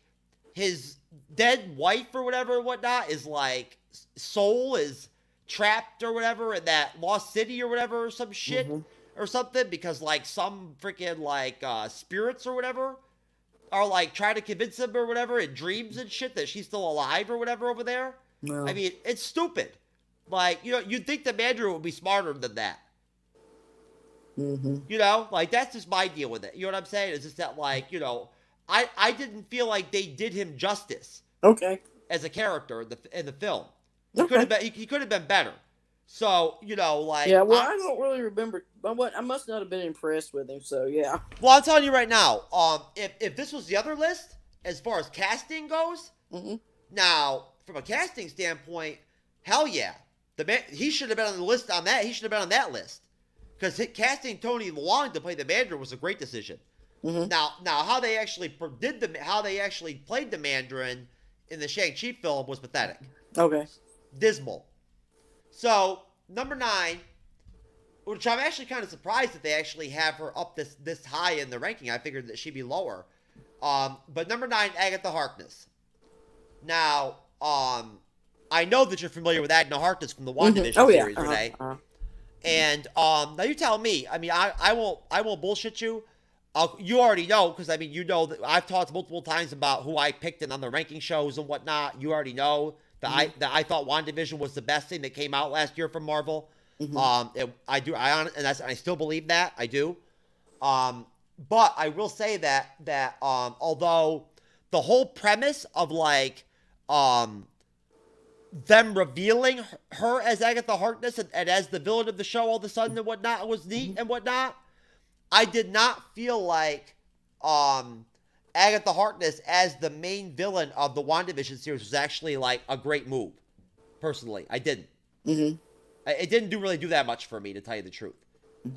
his dead wife or whatever and whatnot is like soul is trapped or whatever in that lost city or whatever or some shit or something, because like some freaking like spirits or whatever are like trying to convince him or whatever in dreams and shit that she's still alive or whatever over there. I mean, it's stupid. Like, you know, you'd think the Mandarin would be smarter than that. You know, like that's just my deal with it. You know what I'm saying? It's just that like, you know, I didn't feel like they did him justice. Okay. As a character in the film, he could have been better. So you know, like yeah. Well, I don't really remember, but I must not have been impressed with him. So yeah. Well, I'm telling you right now, if this was the other list as far as casting goes, now from a casting standpoint, hell yeah, he should have been on the list on that. He should have been on that list because casting Tony Leung to play the Mandarin was a great decision. Now how they actually played the Mandarin in the Shang-Chi film was pathetic. Okay. Dismal. So, number 9, which I'm actually kind of surprised that they actually have her up this high in the ranking. I figured that she'd be lower. But number 9, Agatha Harkness. Now, I know that you're familiar with Agatha Harkness from the WandaVision series, Renee. And now you tell me. I mean, I won't bullshit you. You already know, because I mean, you know that I've talked multiple times about who I picked in on the ranking shows and whatnot. You already know that I thought WandaVision was the best thing that came out last year from Marvel. I still believe that. I do. But I will say that although the whole premise of like them revealing her as Agatha Harkness and as the villain of the show all of a sudden and whatnot was neat and whatnot, I did not feel like Agatha Harkness as the main villain of the WandaVision series was actually like a great move. Personally, I didn't. It didn't really do that much for me, to tell you the truth.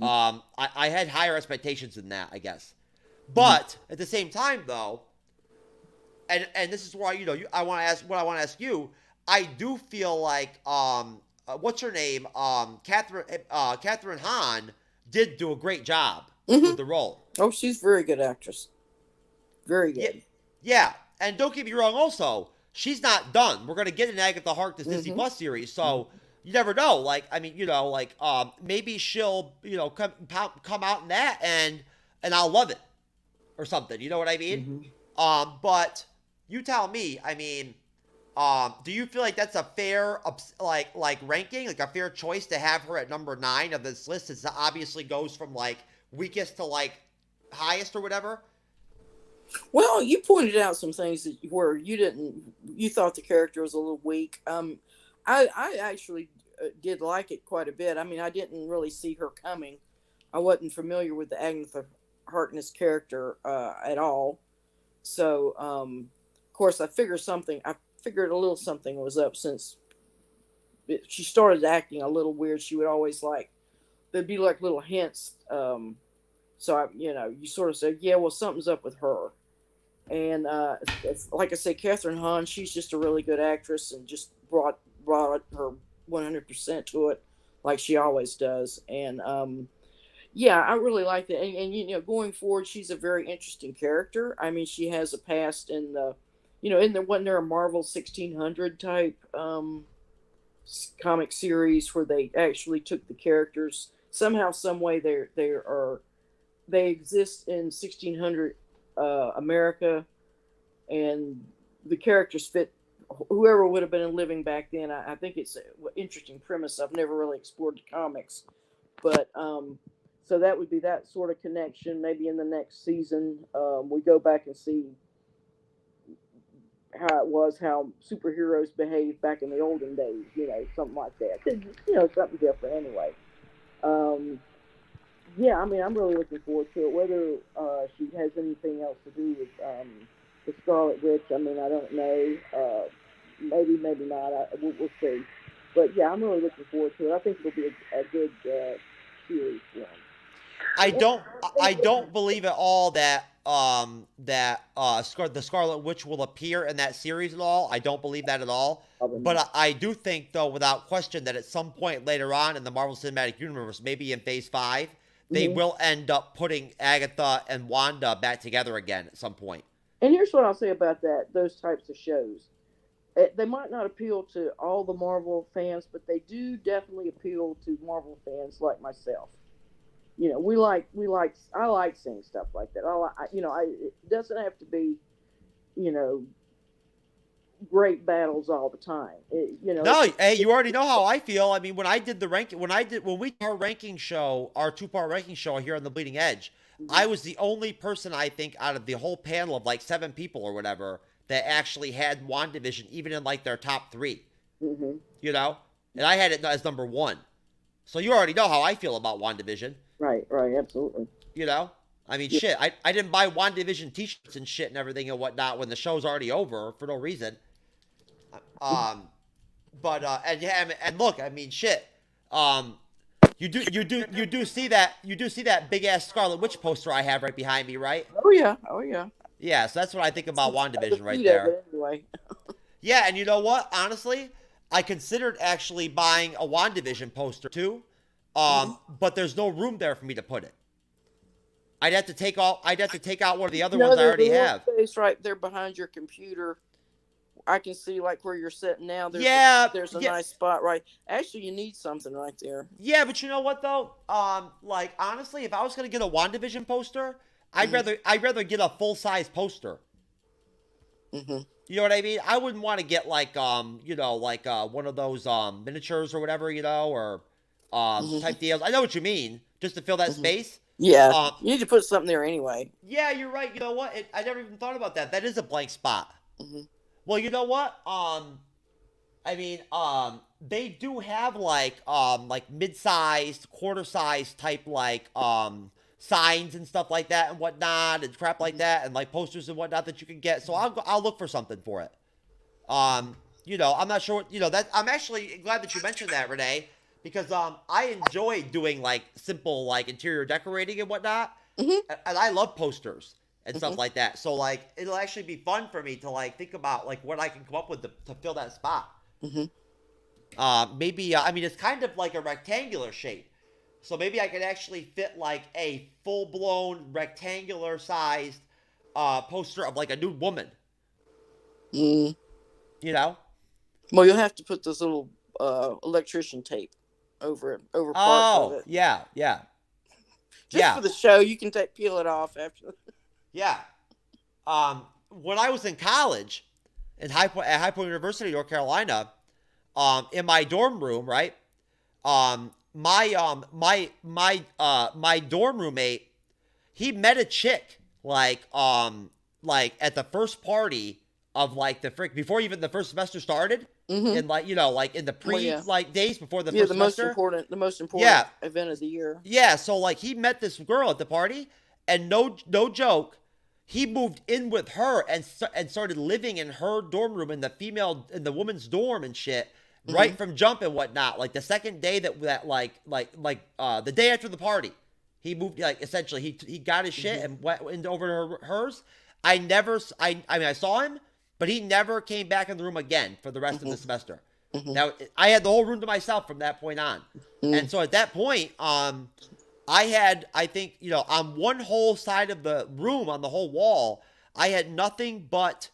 I had higher expectations than that, I guess. But at the same time, though, and this is why I want to ask you. I do feel like what's her name, Catherine Hahn did do a great job with the role. Oh, she's a very good actress. Very good. Yeah, and don't get me wrong. Also, she's not done. We're gonna get an Agatha Harkness Disney Plus series, so you never know. Like, I mean, maybe she'll come out in that, and I'll love it or something. You know what I mean? But you tell me. I mean, do you feel like that's a fair like ranking, like a fair choice to have her at number 9 of this list? It obviously goes from like weakest to like highest or whatever. Well, you pointed out some things where you thought the character was a little weak. I actually did like it quite a bit. I mean, I didn't really see her coming. I wasn't familiar with the Agatha Harkness character at all. So, of course, I figured a little something was up since she started acting a little weird. She would always there'd be like little hints. So you sort of say, yeah, well, something's up with her. And like I say, Catherine Hahn, she's just a really good actress and just brought her 100% to it, like she always does. And yeah, I really like that. And going forward, she's a very interesting character. I mean, she has a past in the, wasn't there a Marvel 1600 type comic series where they actually took the characters somehow, some way, they exist in 1600 America, and the characters fit whoever would have been living back then. I think it's an interesting premise. I've never really explored the comics, but so that would be that sort of connection. Maybe in the next season, we go back and see how superheroes behaved back in the olden days. Something like that. Something different anyway. Yeah, I mean, I'm really looking forward to it. Whether she has anything else to do with the Scarlet Witch, I mean, I don't know. Maybe not. We'll see. But yeah, I'm really looking forward to it. I think it'll be a good series. I don't believe at all that the Scarlet Witch will appear in that series at all. I don't believe that at all. But I do think, though, without question, that at some point later on in the Marvel Cinematic Universe, maybe in Phase 5, they will end up putting Agatha and Wanda back together again at some point. And here's what I'll say about those types of shows. They might not appeal to all the Marvel fans, but they do definitely appeal to Marvel fans like myself. I like seeing stuff like that. It doesn't have to be, great battles all the time. No, hey, you already know how I feel. I mean, when we did our ranking show, our 2-part ranking show here on the Bleeding Edge, I was the only person, I think, out of the whole panel of like 7 people or whatever that actually had WandaVision even in like their top 3. And I had it as number 1. So you already know how I feel about WandaVision. Right, absolutely. I mean, shit, I didn't buy WandaVision t-shirts and shit and everything and whatnot when the show's already over for no reason. And look, I mean, shit. You do see that big ass Scarlet Witch poster I have right behind me, right? Oh yeah. Yeah, so that's what I think about WandaVision right there. Anyway. Yeah, and you know what? Honestly, I considered actually buying a WandaVision poster too, but there's no room there for me to put it. I'd have to take out one of the other ones I already have. Space right there behind your computer. I can see like where you're sitting now. There's a nice spot, right? Actually, you need something right there. Yeah, but you know what though? Like honestly, if I was gonna get a WandaVision poster, I'd rather get a full size poster. You know what I mean? I wouldn't want to get like one of those miniatures or whatever, or type deals. I know what you mean, just to fill that space. Yeah, you need to put something there anyway. Yeah, you're right. You know what? I never even thought about that. That is a blank spot. Well, you know what? I mean, they do have like mid-sized, quarter-sized type like signs and stuff like that and whatnot and crap like that and like posters and whatnot that you can get. So I'll look for something for it. I'm not sure. I'm actually glad that you mentioned that, Renee, because I enjoy doing like simple like interior decorating and whatnot, and I love posters and stuff like that. So like it'll actually be fun for me to like think about like what I can come up with to fill that spot. Maybe I mean it's kind of like a rectangular shape, so maybe I could actually fit like a full-blown rectangular sized poster of like a nude woman. Well, you'll have to put this little electrician tape over parts of it. Yeah. Just for the show, you can peel it off after. Yeah. When I was in college at High Point University, North Carolina, in my dorm room, right? My dorm roommate, he met a chick like at the first party of like before even the first semester started. And like like in the like days before the first semester. The most important event of the year. Yeah, so like he met this girl at the party, and no joke, he moved in with her and started living in her dorm room in the woman's dorm and shit, right from jump and whatnot. Like the second day that the day after the party, he moved. Like essentially, he got his shit and went over to hers. I mean, I saw him. But he never came back in the room again for the rest of the semester. Now, I had the whole room to myself from that point on. And so at that point, I think, on one whole side of the room, on the whole wall, I had nothing but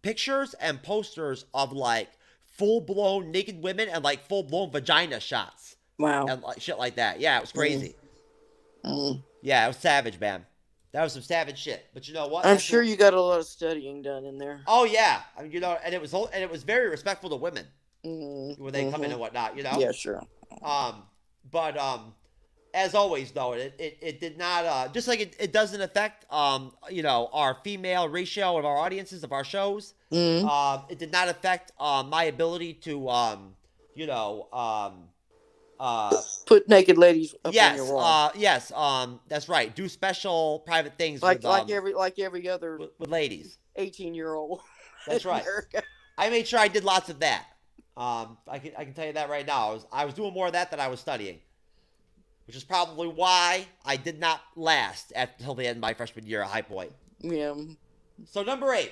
pictures and posters of like full-blown naked women and like full-blown vagina shots. Wow. and shit like that. Yeah, it was crazy. Mm. Yeah, it was savage, man. That was some savage shit. But you know what? I'm sure you got a lot of studying done in there. Oh yeah, I mean, and it was very respectful to women when they come in Mm-hmm. and whatnot. Yeah, sure. But as always, though, it did not just like it doesn't affect our female ratio of our audiences of our shows. Mm-hmm. It did not affect my ability to Put naked ladies up on your yes, wall. yes, that's right. Do special private things like with every other with ladies. 18-year-old. That's right. America. I made sure I did lots of that. I can tell you that right now. I was doing more of that than I was studying, which is probably why I did not last until the end of my freshman year at High Point. Yeah. So number 8,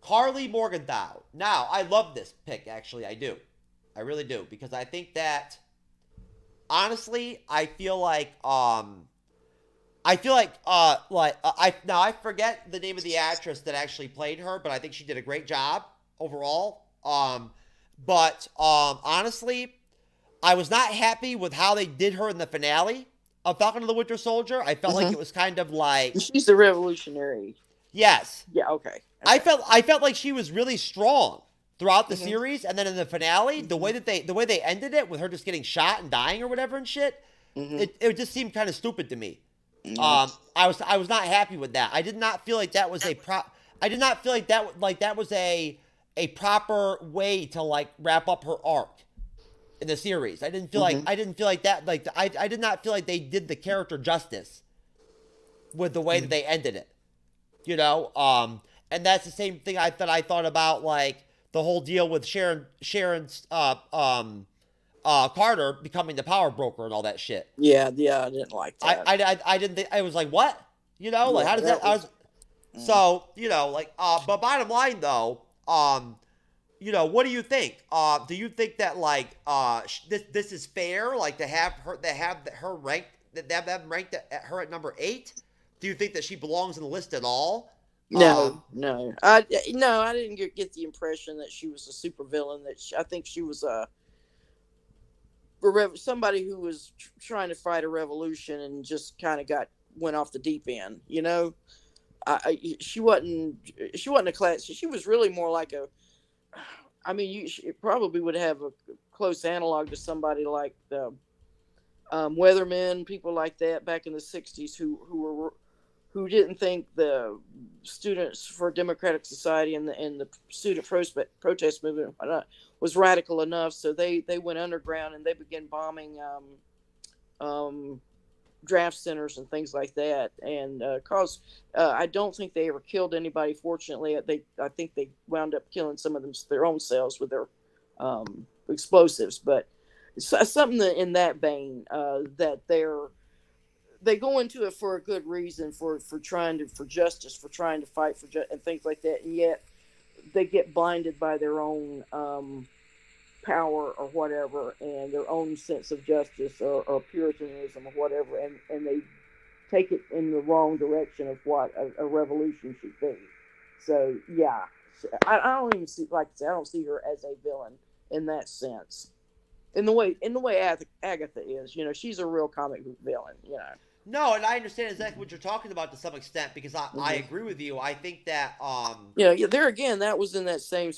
Carly Morgenthau. Now I love this pick. Actually, I do. I really do, because I think that honestly, I feel like I forget the name of the actress that actually played her, but I think she did a great job overall. But honestly, I was not happy with how they did her in the finale of Falcon and the Winter Soldier. I felt like it was kind of like she's the revolutionary. Yes. Yeah. Okay. I felt like she was really strong throughout the series, and then in the finale, the way they ended it with her just getting shot and dying or whatever and shit, it just seemed kind of stupid to me. I was not happy with that. I did not feel like that was I did not feel like that was a proper way to like wrap up her arc in the series. I didn't feel like I did not feel like they did the character justice with the way that they ended it. You know, and that's the same thing I thought about like the whole deal with Sharon Carter becoming the power broker and all that shit. Yeah, I didn't like that. I didn't think, I was like, what? You know, like, how does that, so, you know, like, but bottom line though, you know, what do you think? Do you think that like, this is fair? Like to have her ranked, them ranked at her at number 8? Do you think that she belongs in the list at all? No. I didn't get the impression that she was a supervillain. I think she was somebody who was trying to fight a revolution and just kind of went off the deep end. You know, she wasn't a class. She was really more like she probably would have a close analog to somebody like the Weathermen, people like that back in the 60s who didn't think the Students for Democratic Society and the student protest movement was radical enough, so they went underground and they began bombing draft centers and things like that. And I don't think they ever killed anybody. Fortunately, I think they wound up killing some of their own selves with their explosives. But it's something in that vein that they go into it for a good reason, for justice, for trying to fight for and things like that, and yet they get blinded by their own power or whatever, and their own sense of justice or puritanism or whatever, and they take it in the wrong direction of what a revolution should be. So yeah, I don't even see, like I said, I don't see her as a villain in that sense. In the way Agatha is, you know, she's a real comic book villain, you know. No, and I understand exactly what you're talking about to some extent, because I agree with you. I think that yeah, there again, that was in that same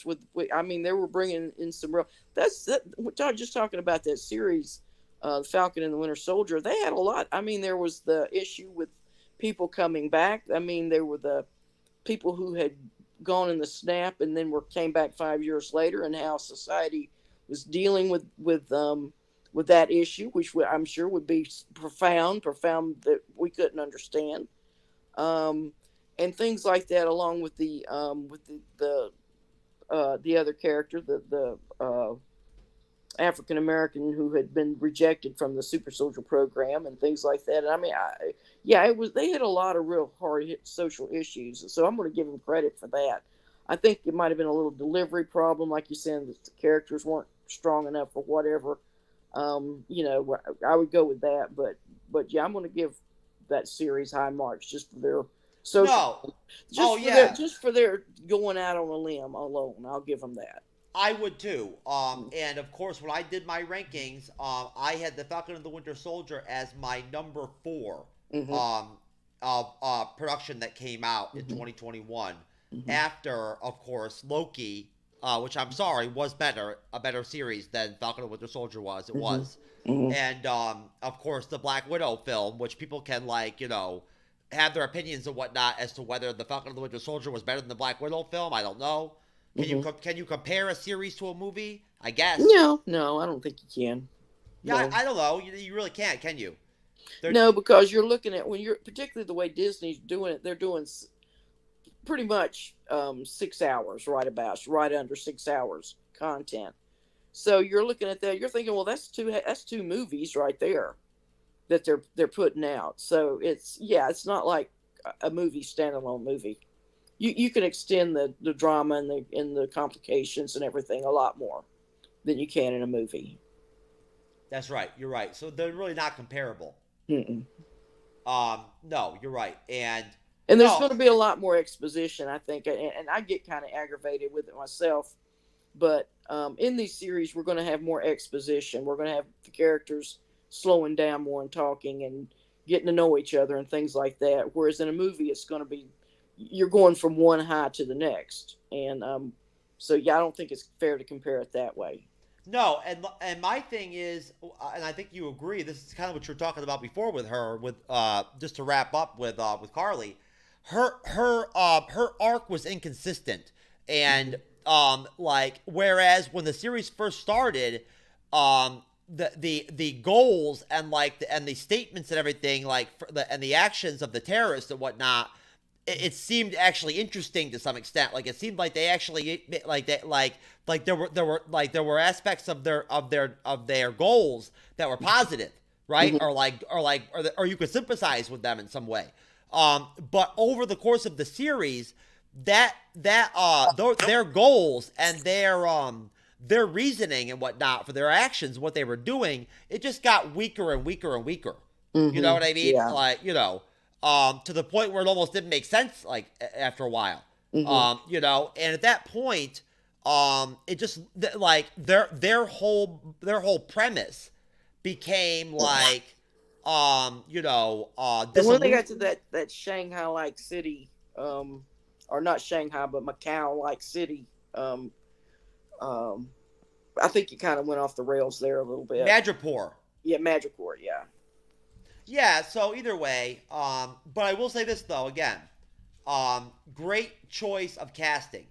I mean, they were bringing in some real. Just talking about that series, Falcon and the Winter Soldier. They had a lot. I mean, there was the issue with people coming back. I mean, there were the people who had gone in the snap and then came back 5 years later, and how society was dealing with that issue, which I'm sure would be profound that we couldn't understand, and things like that, along with the other character, the African American who had been rejected from the super soldier program and things like that. And I mean, they had a lot of real hard hit social issues, so I'm going to give them credit for that. I think it might have been a little delivery problem, like you said, that the characters weren't strong enough or whatever. You know, I would go with that, but yeah, I'm going to give that series high marks just for their social. just for their going out on a limb alone. I'll give them that. I would too. And of course, when I did my rankings, I had the Falcon and the Winter Soldier as my number 4 of production that came out in 2021. After, of course, Loki, which I'm sorry was a better series than Falcon and Winter Soldier was. It was. And of course, the Black Widow film, which people can have their opinions and whatnot as to whether the Falcon and the Winter Soldier was better than the Black Widow film. I don't know. Can you compare a series to a movie? I guess. No, I don't think you can. Yeah, No. I don't know. You really can't, can you? No, because you're looking at, when you're, particularly the way Disney's doing it, they're doing pretty much 6 hours, right under 6 hours content. So you're looking at that, you're thinking, well, that's two movies right there that they're putting out. So it's not like a standalone movie. You can extend the drama and the complications and everything a lot more than you can in a movie. That's right. You're right. So they're really not comparable. Mm-mm. No, you're right. And there's going to be a lot more exposition, I think, and I get kind of aggravated with it myself. But in these series, we're going to have more exposition. We're going to have the characters slowing down more and talking and getting to know each other and things like that. Whereas in a movie, it's going to be, you're going from one high to the next. And so, yeah, I don't think it's fair to compare it that way. No, and my thing is, and I think you agree, this is kind of what you were talking about before with her, with just to wrap up with Carly, her arc was inconsistent, and whereas when the series first started, the goals and the statements and everything, and the actions of the terrorists and whatnot, it seemed actually interesting to some extent. Like, it seemed like they actually there were aspects of their goals that were positive, right? Or you could sympathize with them in some way. But over the course of the series, their goals and their reasoning and whatnot for their actions, what they were doing, it just got weaker and weaker and weaker. You know what I mean? Yeah. To the point where it almost didn't make sense, after a while. And at that point, it just their whole premise became when they got to that Shanghai-like city, or not Shanghai, but Macau-like city, I think it kind of went off the rails there a little bit. Madripoor. Yeah, Madripoor, yeah. Yeah, so either way, but I will say this, though, again, great choice of casting.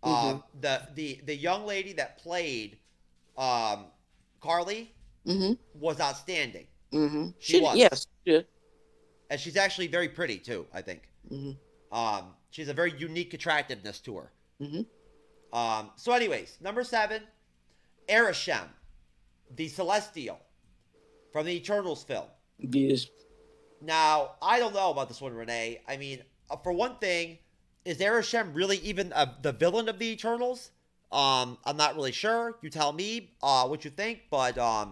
The young lady that played Carly was outstanding. She was. Yes, good. And she's actually very pretty, too, I think. She's a very unique attractiveness to her. So anyways, number 7, Arishem, the Celestial, from the Eternals film. Yes. Now, I don't know about this one, Renee. I mean, for one thing, is Arishem really even the villain of the Eternals? I'm not really sure. You tell me what you think. But, I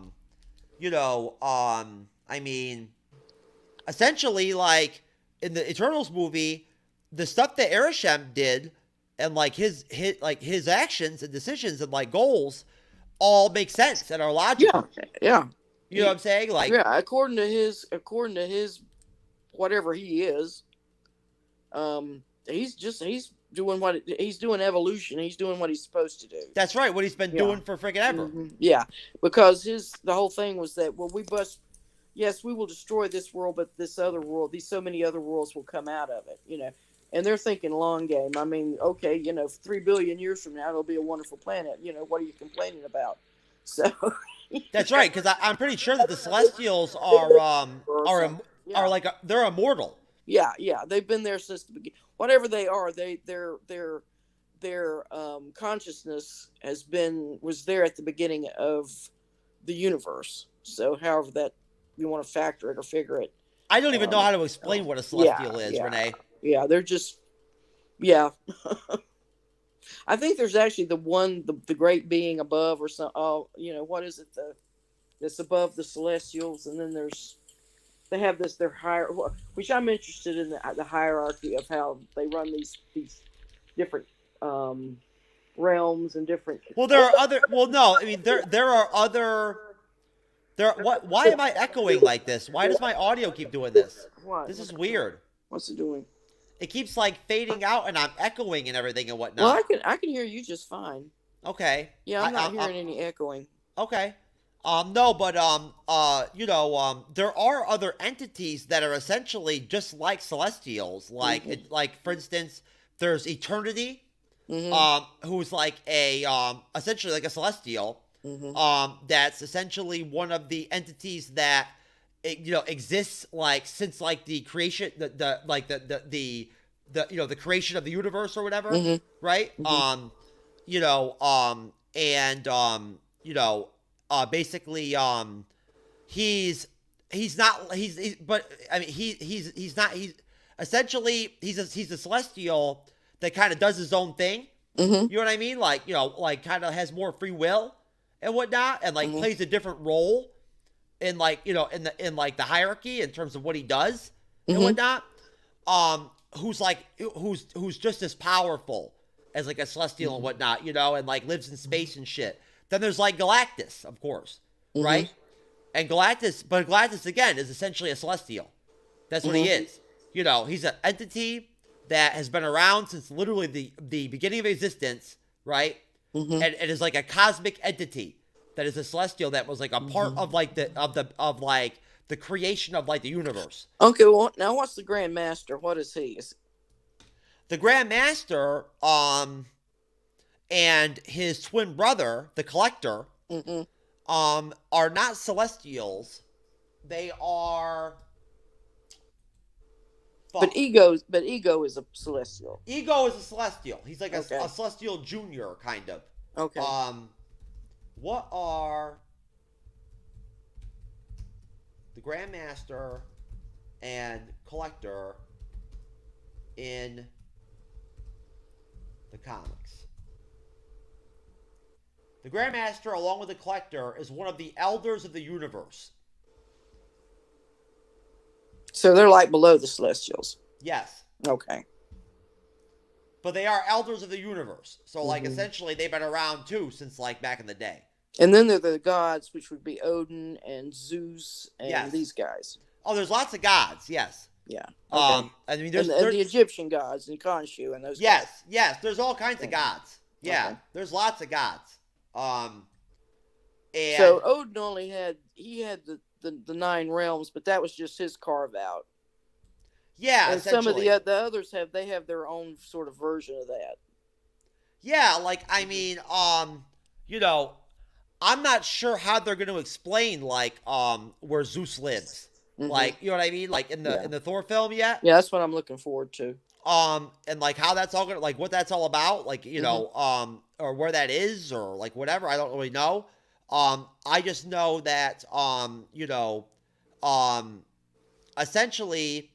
mean, essentially, in the Eternals movie, the stuff that Arishem did and, his actions and decisions and, goals all make sense and are logical. Yeah. You know what I'm saying? According to his whatever he is, he's doing evolution. He's doing what he's supposed to do. That's right. What he's been doing for freaking ever. Yeah, because the whole thing was that, well, we will destroy this world, but this other world, so many other worlds will come out of it. And they're thinking long game. I mean, okay, 3 billion years from now, it'll be a wonderful planet. What are you complaining about? So. That's right, because I'm pretty sure that the Celestials they're immortal. Yeah, they've been there since the beginning. Whatever they are, their consciousness was there at the beginning of the universe. So, however that you want to factor it or figure it, I don't even know how to explain what a Celestial is, Renee. Yeah, they're just I think there's actually the great being above or something. Oh, what is it? That's above the Celestials, and then they have their higher, which I'm interested in the hierarchy of how they run these different realms beings and different. Well, there are other. Well, no, I mean there are other. There. What? Why am I echoing like this? Why does my audio keep doing this? What? This is weird. What's it doing? It keeps like fading out, and I'm echoing and everything and whatnot. Well, I can hear you just fine. Okay. Yeah, I'm not hearing any echoing. Okay. No, but there are other entities that are essentially just like celestials. Like, like for instance, there's Eternity, who's like a essentially like a celestial. That's essentially one of the entities that exists like since like the creation, the creation of the universe or whatever, right? Basically, he's a celestial that kind of does his own thing. You know what I mean? Like, like kind of has more free will and whatnot, and like plays a different role in like, in the hierarchy in terms of what he does and whatnot. Who's just as powerful as like a celestial and whatnot, and like lives in space and shit. Then there's like Galactus, of course, right? And Galactus again is essentially a celestial. That's what he is. He's an entity that has been around since literally the beginning of existence, right? And it is like a cosmic entity that is a celestial that was like a part of like the creation of like the universe. Okay, well now what's the Grand Master? What is he? The Grand Master, and his twin brother, the Collector, are not celestials. They are. But Ego is a celestial. Ego is a celestial. He's like a celestial junior, kind of. Okay. What are the Grand Master and Collector in the comics? The Grand Master, along with the Collector, is one of the elders of the universe. So they're like below the Celestials. Yes. Okay. But they are elders of the universe. So, like, essentially, they've been around, too, since, like, back in the day. And then there are the gods, which would be Odin and Zeus and these guys. Oh, there's lots of gods, yes. Yeah. Okay. I mean, there's the Egyptian gods and Khonshu and those guys. Yes, there's all kinds of gods. Yeah, there's lots of gods. And so Odin only had the 9 realms, but that was just his carve out. Yeah, and some of the others have their own sort of version of that. Yeah, like I mean, I'm not sure how they're going to explain like where Zeus lives. Like, you know what I mean? Like in the Thor film yet? Yeah, that's what I'm looking forward to. And like how that's all gonna, like what that's all about, like, or where that is, or like whatever, I don't really know. I just know that, essentially,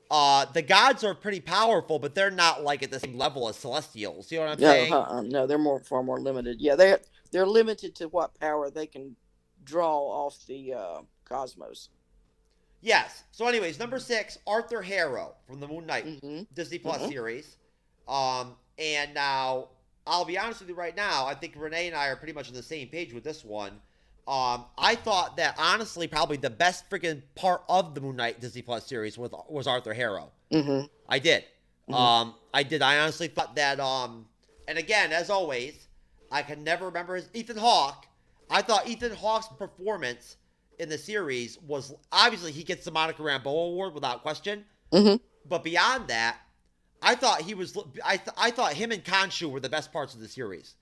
the gods are pretty powerful, but they're not like at the same level as celestials. You know what I'm saying? No, they're far more limited. Yeah, they're limited to what power they can draw off the cosmos. Yes. So, anyways, number 6, Arthur Harrow from the Moon Knight Disney Plus series. And now, I'll be honest with you right now, I think Renee and I are pretty much on the same page with this one. I thought that, honestly, probably the best freaking part of the Moon Knight Disney Plus series was Arthur Harrow. I did. I honestly thought that, and again, as always, I can never remember Ethan Hawke. I thought Ethan Hawke's performance in the series was, obviously, he gets the Monica Rambeau Award without question. But beyond that, I thought I thought him and Khonshu were the best parts of the series.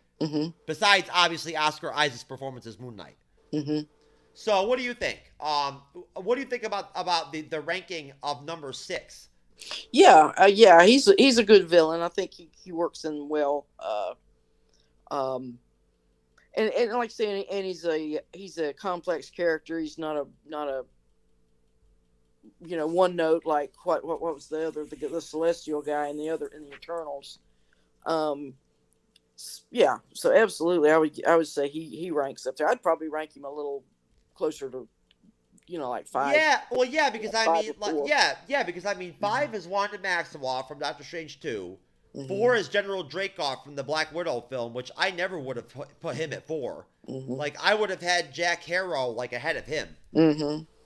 Besides, obviously, Oscar Isaac's performance as Moon Knight. So, what do you think? What do you think about the ranking of number 6? Yeah, he's a good villain. I think he works in well. And like I say, and he's a complex character. He's not a one note like what was the other the Celestial guy and the Eternals. Yeah, so absolutely, I would say he ranks up there. I'd probably rank him a little closer to, like 5. Yeah, well, yeah, because I mean, because I mean, 5 is Wanda Maximoff from Doctor Strange 2, 4 is General Dreykov from the Black Widow film, which I never would have put him at 4. Like, I would have had Jack Harrow, like, ahead of him.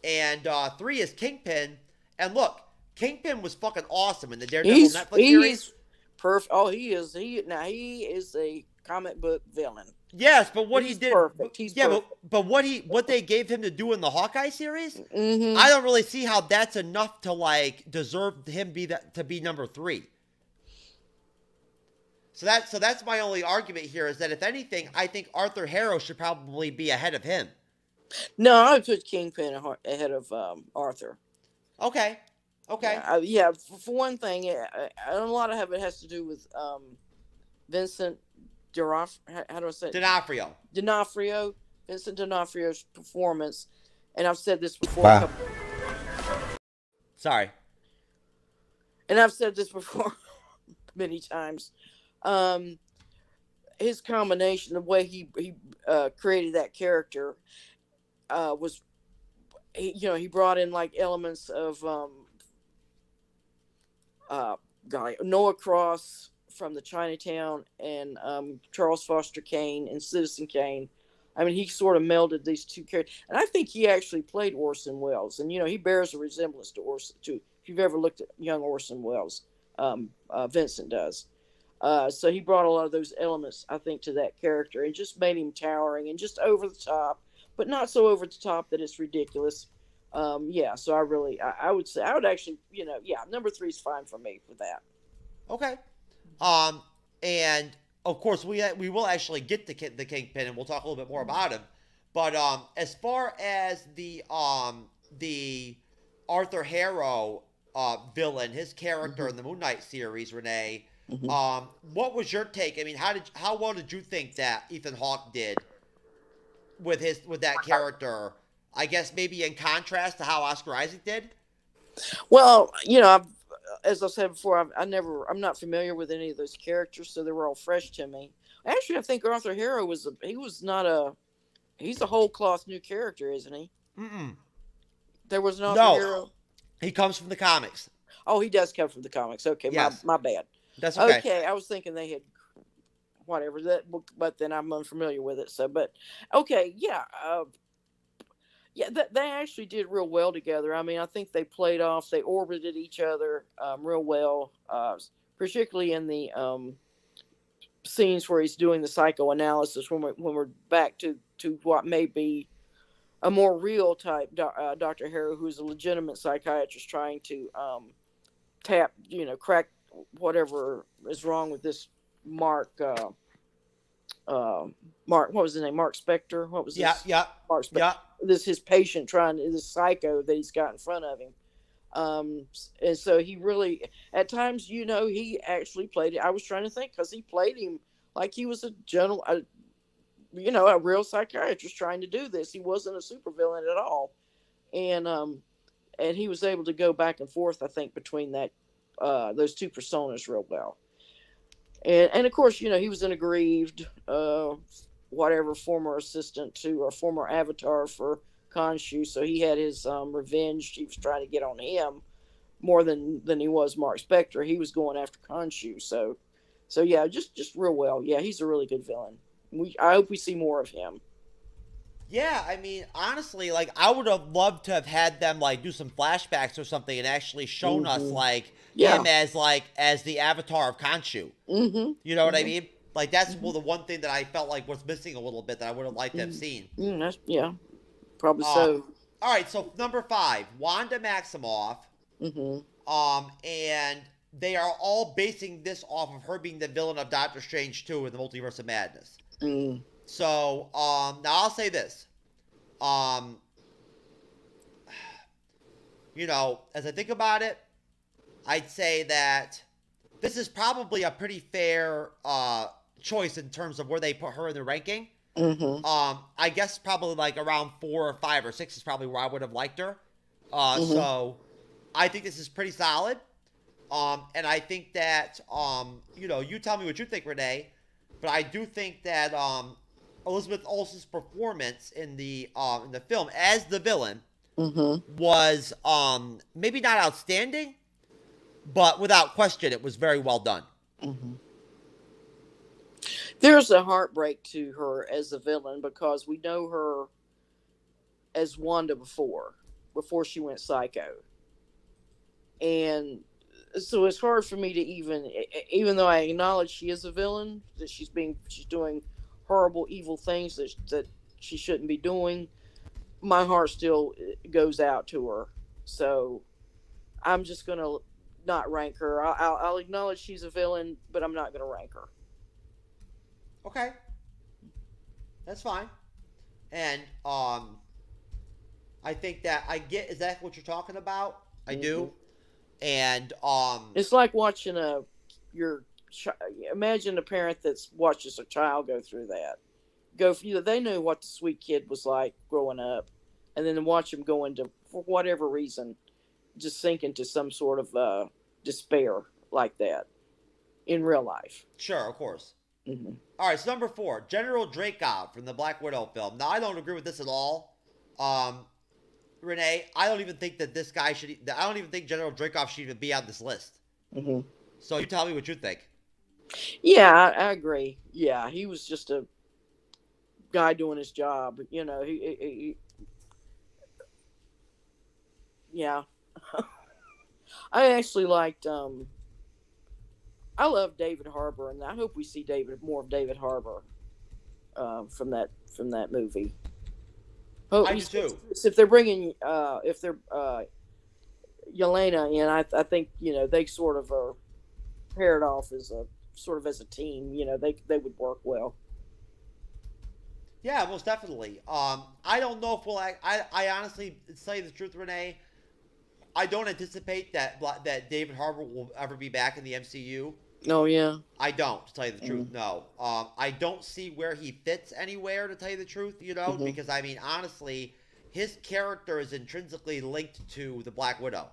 And 3 is Kingpin. And look, Kingpin was fucking awesome in the Daredevil Netflix series. Perfect. Oh, he is. He is a comic book villain. Yes, but what he did, perfect. He's perfect. But what they gave him to do in the Hawkeye series, I don't really see how that's enough to like deserve him to be number 3. So that's my only argument here is that if anything, I think Arthur Harrow should probably be ahead of him. No, I would put Kingpin ahead of Arthur. Okay. Yeah, for one thing, a lot of it has to do with Vincent how do I say it? D'Onofrio. Vincent D'Onofrio's performance. And I've said this before. Sorry. And I've said this before many times. His combination, the way he created that character, was, he brought in like elements of Noah Cross from the Chinatown and Charles Foster Kane and Citizen Kane. I mean, he sort of melded these two characters, and I think he actually played Orson Welles. And he bears a resemblance to Orson. If you've ever looked at young Orson Welles, Vincent does. So he brought a lot of those elements, I think, to that character, and just made him towering and just over the top, but not so over the top that it's ridiculous. So I would say I would actually, number 3 is fine for me for that. Okay. And of course we will actually get the Kingpin, and we'll talk a little bit more about him. But as far as the Arthur Harrow villain, his character in the Moon Knight series, Renee, what was your take? I mean, how well did you think that Ethan Hawke did with that character? I guess maybe in contrast to how Oscar Isaac did. Well, as I said before, I'm not familiar with any of those characters, so they were all fresh to me. Actually, I think Arthur Harrow he's a whole cloth new character, isn't he? There was no Arthur Harrow. He comes from the comics. Oh, he does come from the comics. Okay, yes. my bad. That's okay. Okay, I was thinking they had whatever that, but then I'm unfamiliar with it. So, but okay, yeah. They actually did real well together. I mean, I think they orbited each other real well, particularly in the scenes where he's doing the psychoanalysis when we're back to what may be a more real type Dr. Harrow, who's a legitimate psychiatrist trying to crack whatever is wrong with this Mark, what was his name? Mark Spector? What was this? Yeah. Mark Spector. Yeah. This his patient this psycho that he's got in front of him. And so he really, at times, he actually played it. I was trying to think, because he played him like he was a real psychiatrist trying to do this. He wasn't a supervillain at all. And he was able to go back and forth, I think, between those two personas real well. And of course, he was an aggrieved, former assistant or former avatar for Khonshu. So he had his revenge. He was trying to get on him more than he was Mark Spector. He was going after Khonshu. So yeah, just real well. Yeah, he's a really good villain. I hope we see more of him. Yeah, I mean, honestly, like, I would have loved to have had them, like, do some flashbacks or something and actually shown us, like, him as the avatar of Khonshu. You know what I mean? Like, that's the one thing that I felt like was missing a little bit that I would have liked to have seen. Probably so. All right, so number 5, Wanda Maximoff. And they are all basing this off of her being the villain of Doctor Strange 2 in the Multiverse of Madness. So, now I'll say this. As I think about it, I'd say that this is probably a pretty fair choice in terms of where they put her in the ranking. I guess probably like around 4 or 5 or 6 is probably where I would have liked her. So I think this is pretty solid. And I think that, you tell me what you think, Renee, but I do think that Elizabeth Olsen's performance in the film as the villain was maybe not outstanding, but without question, it was very well done. Mm-hmm. There's a heartbreak to her as a villain because we know her as Wanda before she went psycho. And so it's hard for me to even though I acknowledge she is a villain, that she's doing horrible, evil things that she shouldn't be doing, my heart still goes out to her. So I'm just going to not rank her. I'll acknowledge she's a villain, but I'm not going to rank her. Okay. That's fine. And I think that I get exactly what you're talking about. I do. And it's like watching imagine a parent that's watches a child go through that. They knew what the sweet kid was like growing up, and then to watch him go into, for whatever reason, just sink into some sort of despair like that in real life. Sure, of course. Mm-hmm. All right, so number 4, General Dreykov from the Black Widow film. Now, I don't agree with this at all. Renee, I don't even think that this guy should. I don't even think General Dreykov should even be on this list. Mm-hmm. So you tell me what you think. Yeah, I agree. Yeah, he was just a guy doing his job. You know, he yeah. I actually liked. I love David Harbour, and I hope we see more of David Harbour from that movie. I do too. If they're bringing, Yelena in, I think they sort of are paired off as a team. They would work well. Yeah, most definitely. I don't know if we'll. I honestly, to tell you the truth, Renee, I don't anticipate that David Harbour will ever be back in the MCU. Oh yeah. I don't, to tell you the truth. No. I don't see where he fits anywhere, to tell you the truth. Because I mean, honestly, his character is intrinsically linked to the Black Widow.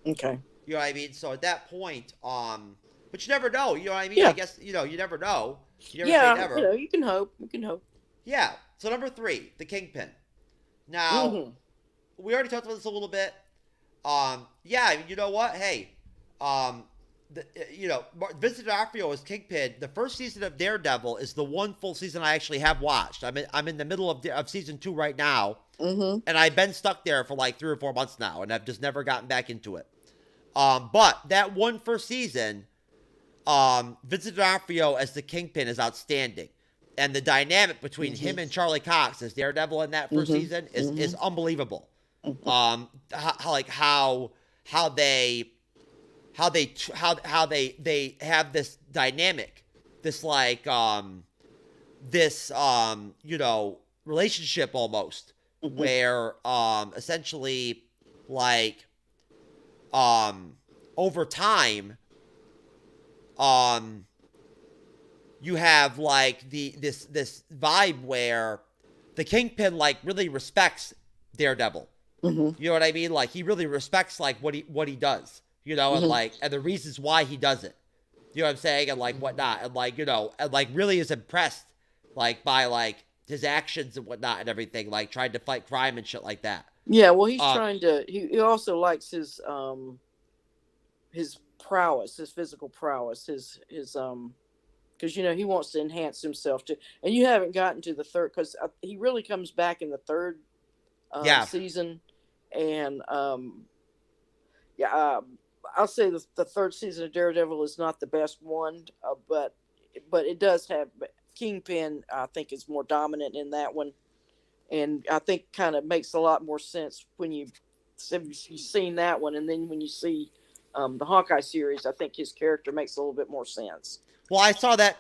Okay. You know what I mean? So at that point, but you never know. You know what I mean? Yeah. I guess you never know. You never say never. You can hope. Yeah. So number 3, the Kingpin. Now, we already talked about this a little bit. Yeah. You know what? Hey. Vincent D'Onofrio as Kingpin. The first season of Daredevil is the one full season I actually have watched. I'm in the middle of season 2 right now, and I've been stuck there for like 3 or 4 months now, and I've just never gotten back into it. But that one first season, Vincent D'Onofrio as the Kingpin is outstanding, and the dynamic between him and Charlie Cox as Daredevil in that first season is unbelievable. How they have this dynamic, this relationship almost, where essentially over time you have this vibe where the Kingpin really respects Daredevil. You know what I mean? He really respects what he does. And the reasons why he does it. You know what I'm saying? And whatnot. And really is impressed by his actions and whatnot and everything, trying to fight crime and shit like that. Yeah, well, he's trying to. He also likes his prowess, his physical prowess, his because he wants to enhance himself too. And you haven't gotten to the third, because he really comes back in the third season, and I'll say the third season of Daredevil is not the best one, but it does have Kingpin. I think is more dominant in that one, and I think kind of makes a lot more sense when you've seen that one, and then when you see the Hawkeye series, I think his character makes a little bit more sense. Well, I saw that.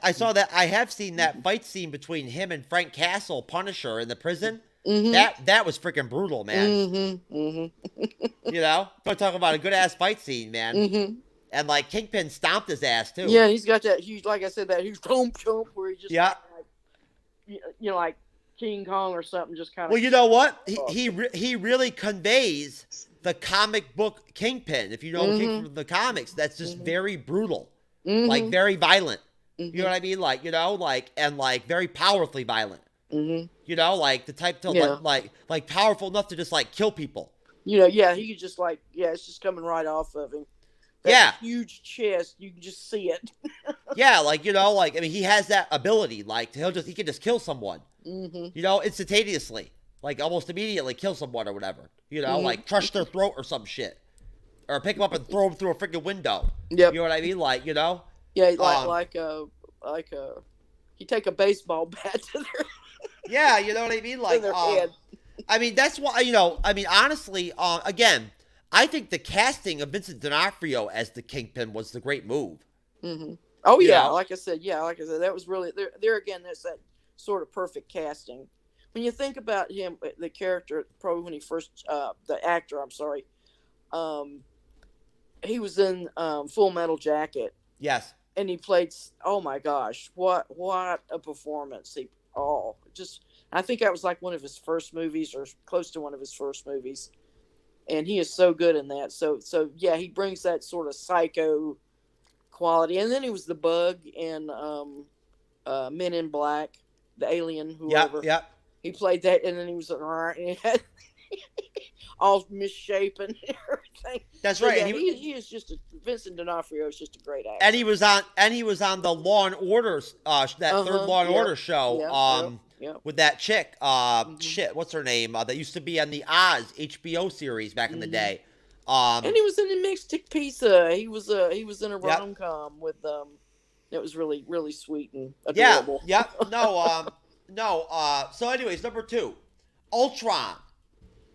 I have seen that fight scene between him and Frank Castle, Punisher, in the prison. That was freaking brutal, man. Don't talk about a good ass fight scene, man. And Kingpin stomped his ass too. Yeah, he's got that huge, like I said, that huge chomp where he just like King Kong or something, just kind of. Well, you know what? He really conveys the comic book Kingpin. If you know King from the comics, that's just very brutal, very violent. You know what I mean? And very powerfully violent. The type to powerful enough to just kill people. He could just it's just coming right off of him. That huge chest, you can just see it. Yeah, like, you know, like, I mean, he has that ability. Like, he can just kill someone. Mm-hmm. You know, instantaneously. Like, almost immediately kill someone or whatever. You know, like, crush their throat or some shit. Or pick them up and throw them through a freaking window. Yep. You know what I mean? Like, you know? Yeah, you take a baseball bat to their yeah, you know what I mean? Like, their head. I mean, that's why, you know, I mean, honestly, again, I think the casting of Vincent D'Onofrio as the Kingpin was the great move. Mm-hmm. Oh, yeah, know? like I said, that was really, there again, that's that sort of perfect casting. When you think about him, the character, probably when he first, the actor, I'm sorry, he was in Full Metal Jacket. Yes. And he played, oh my gosh, what a performance. I think that was like one of his first movies or close to one of his first movies. And he is so good in that. So yeah, he brings that sort of psycho quality. And then he was the Bug in Men in Black, the alien, whoever. Yep. He played that, and then he was all misshapen and everything. That's so, right. Yeah, he is just Vincent D'Onofrio is just a great actor. And he was on the Law and Order, third Law and Order show. With that chick, shit, what's her name? That used to be on the Oz HBO series back in the day. And he was in the Mystic Pizza. He was in a rom-com with it was really, really sweet and adorable. Yeah. No. So, anyways, number 2, Ultron,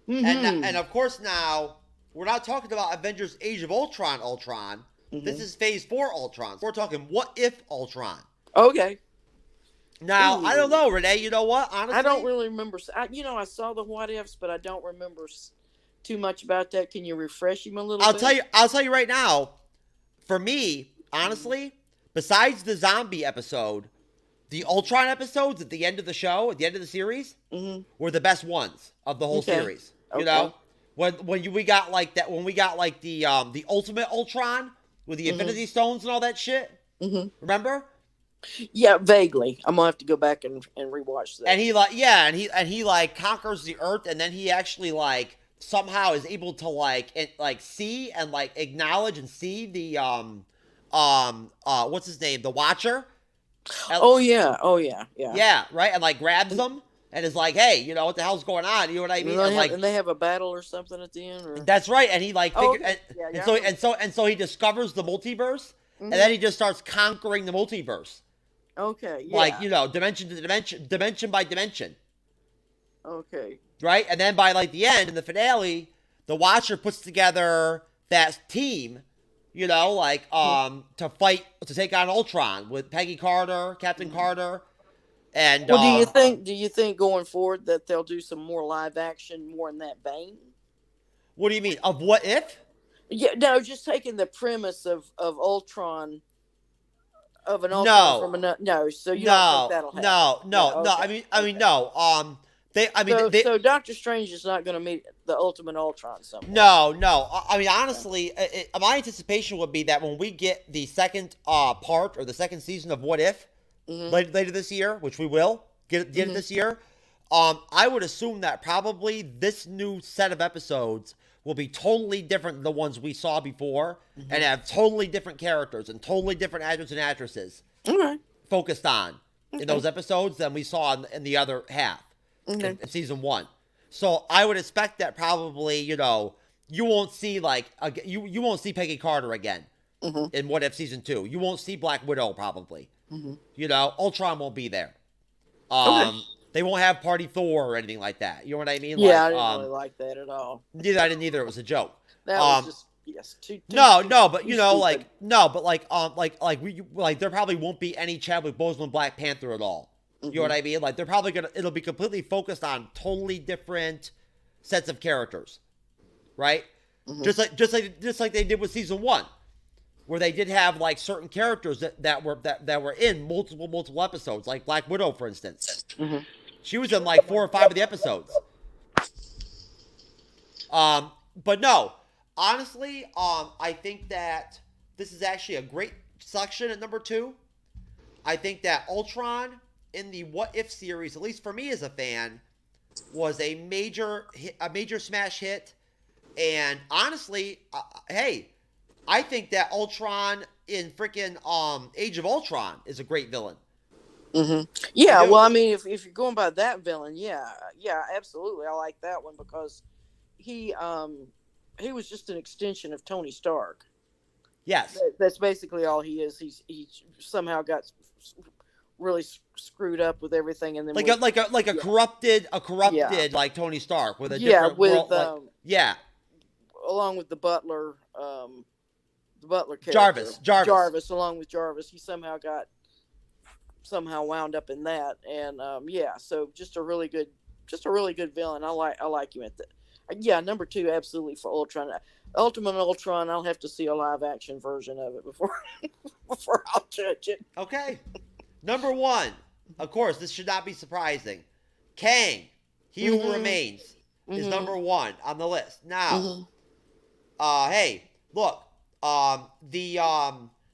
and of course now we're not talking about Avengers: Age of Ultron. This is Phase 4 Ultron. We're talking What If Ultron. Okay. Now, I don't know, Renee. You know what? Honestly, I don't really remember. I saw the What Ifs, but I don't remember too much about that. Can you refresh him a little bit? I'll tell you right now. For me, honestly, besides the zombie episode, the Ultron episodes at the end of the show, at the end of the series, were the best ones of the whole series. You know, when we got like that, when we got like the Ultimate Ultron with the Infinity Stones and all that shit. Remember? Yeah, vaguely. I'm gonna have to go back and rewatch that. And he like conquers the Earth, and then he actually like somehow is able to see and like acknowledge and see the what's his name, the Watcher. Yeah, right, and like grabs them and is like, hey, you know what the hell's going on? You know what I mean? And they have a battle or something at the end. Or? That's right, and he like so he discovers the multiverse, and then he just starts conquering the multiverse. Okay, yeah. Like, you know, dimension to dimension by dimension. Okay. Right? And then by, like, the end, in the finale, the Watcher puts together that team, you know, like, to take on Ultron with Peggy Carter, Captain Carter, and... Well, do you think going forward that they'll do some more live action, more in that vein? What do you mean? Of What If? Yeah, no, just taking the premise of Ultron... Of an Ultron from another, so you don't think that'll happen? No. No. So Doctor Strange is not going to meet the Ultimate Ultron somewhere. No. I mean, honestly, my anticipation would be that when we get the second part or the second season of What If later this year, which we will get it this year, I would assume that probably this new set of episodes will be totally different than the ones we saw before and have totally different characters and totally different actors and actresses focused on in those episodes than we saw in the other half in season 1. So I would expect that probably, you know, you won't see you won't see Peggy Carter again in What If season 2. You won't see Black Widow probably. You know, Ultron won't be there. They won't have Party Thor or anything like that. You know what I mean? Yeah, I didn't really like that at all. Neither I didn't either. It was a joke. That was just too but you know, stupid. there probably won't be any Chadwick Boseman Black Panther at all. You know what I mean? Like they're probably it'll be completely focused on totally different sets of characters, right? Just like they did with season 1. Where they did have like certain characters that were in multiple episodes, like Black Widow, for instance. She was in like 4 or 5 of the episodes. But no, honestly, I think that this is actually a great selection at number 2. I think that Ultron in the What If series, at least for me as a fan, was a major smash hit. And honestly, hey. I think that Ultron in freaking Age of Ultron is a great villain. Yeah, well, I mean, if you're going by that villain, yeah, absolutely, I like that one because he was just an extension of Tony Stark. Yes, that's basically all he is. He somehow got really screwed up with everything, and then like a corrupted like Tony Stark with a different world. Along with the Butler character, Jarvis, along with Jarvis, he somehow wound up in that, and so just a really good villain. I like him at that. Number 2, absolutely, for Ultron. Ultimate Ultron, I'll have to see a live action version of it before I'll judge it. Okay. Number 1, of course, this should not be surprising. Kang, He Who Remains, is number 1 on the list. Now, hey, look,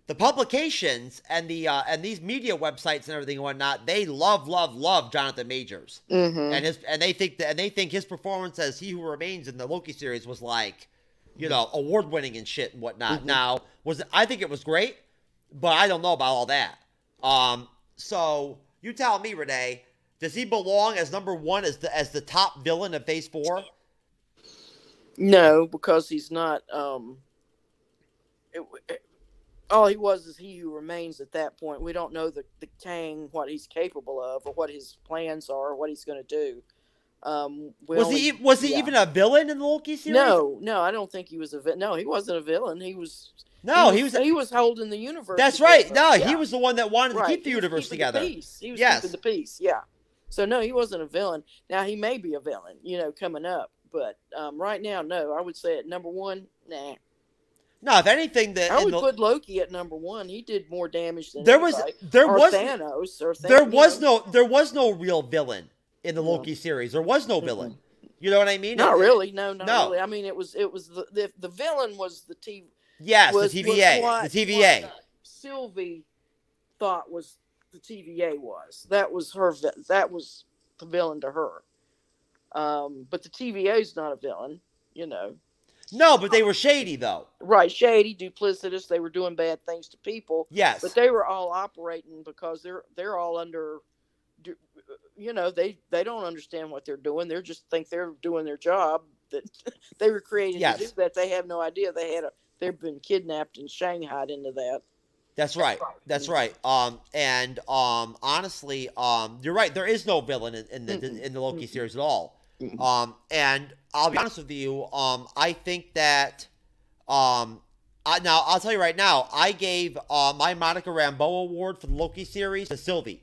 the publications and these media websites and everything and whatnot, they love Jonathan Majors, and they think his performance as He Who Remains in the Loki series was like, award winning and shit and whatnot. Now, I think it was great, but I don't know about all that. So you tell me, Renee, does he belong as number 1 as the top villain of Phase 4? No, because he's not. All he was is He Who Remains at that point. We don't know the Kang, what he's capable of, or what his plans are, or what he's going to do. Was he even a villain in the Loki series? No, I don't think he was a villain. No, he wasn't a villain. He was holding the universe. That's together. Right. No, he was the one that wanted to keep the universe together. He was keeping the peace. Yeah. So no, he wasn't a villain. Now he may be a villain, coming up, but right now, no. I would say at number 1, nah. No, if anything, I would put Loki at number 1. He did more damage than there anybody. was Thanos. There was no real villain in the Loki series. There was no villain. You know what I mean? Not really. No, not really. I mean, it was the villain was the TV. Yes, the TVA. The TVA. What Sylvie thought was the TVA was. That was her. That was the villain to her. But the TVA is not a villain. No, but they were shady, though. Right, shady, duplicitous. They were doing bad things to people. Yes, but they were all operating because they're all under. They don't understand what they're doing. They just think they're doing their job. That they were created to do that. They have no idea they've been kidnapped and shanghaied into that. That's right. That's right. Honestly, you're right. There is no villain in the Loki series at all. And I'll be honest with you. I think that now I'll tell you right now. I gave my Monica Rambeau award for the Loki series to Sylvie.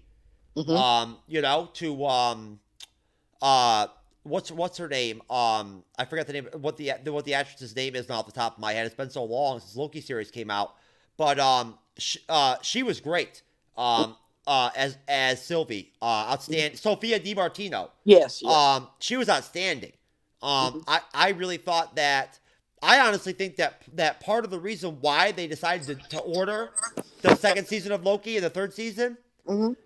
What's her name? I forgot the name. What the actress's name is now off the top of my head. It's been so long since the Loki series came out. But she was great. As Sylvie, outstanding. Sophia DiMartino. Yes. She was outstanding. I really thought that. I honestly think that part of the reason why they decided to order the second season of Loki and the third season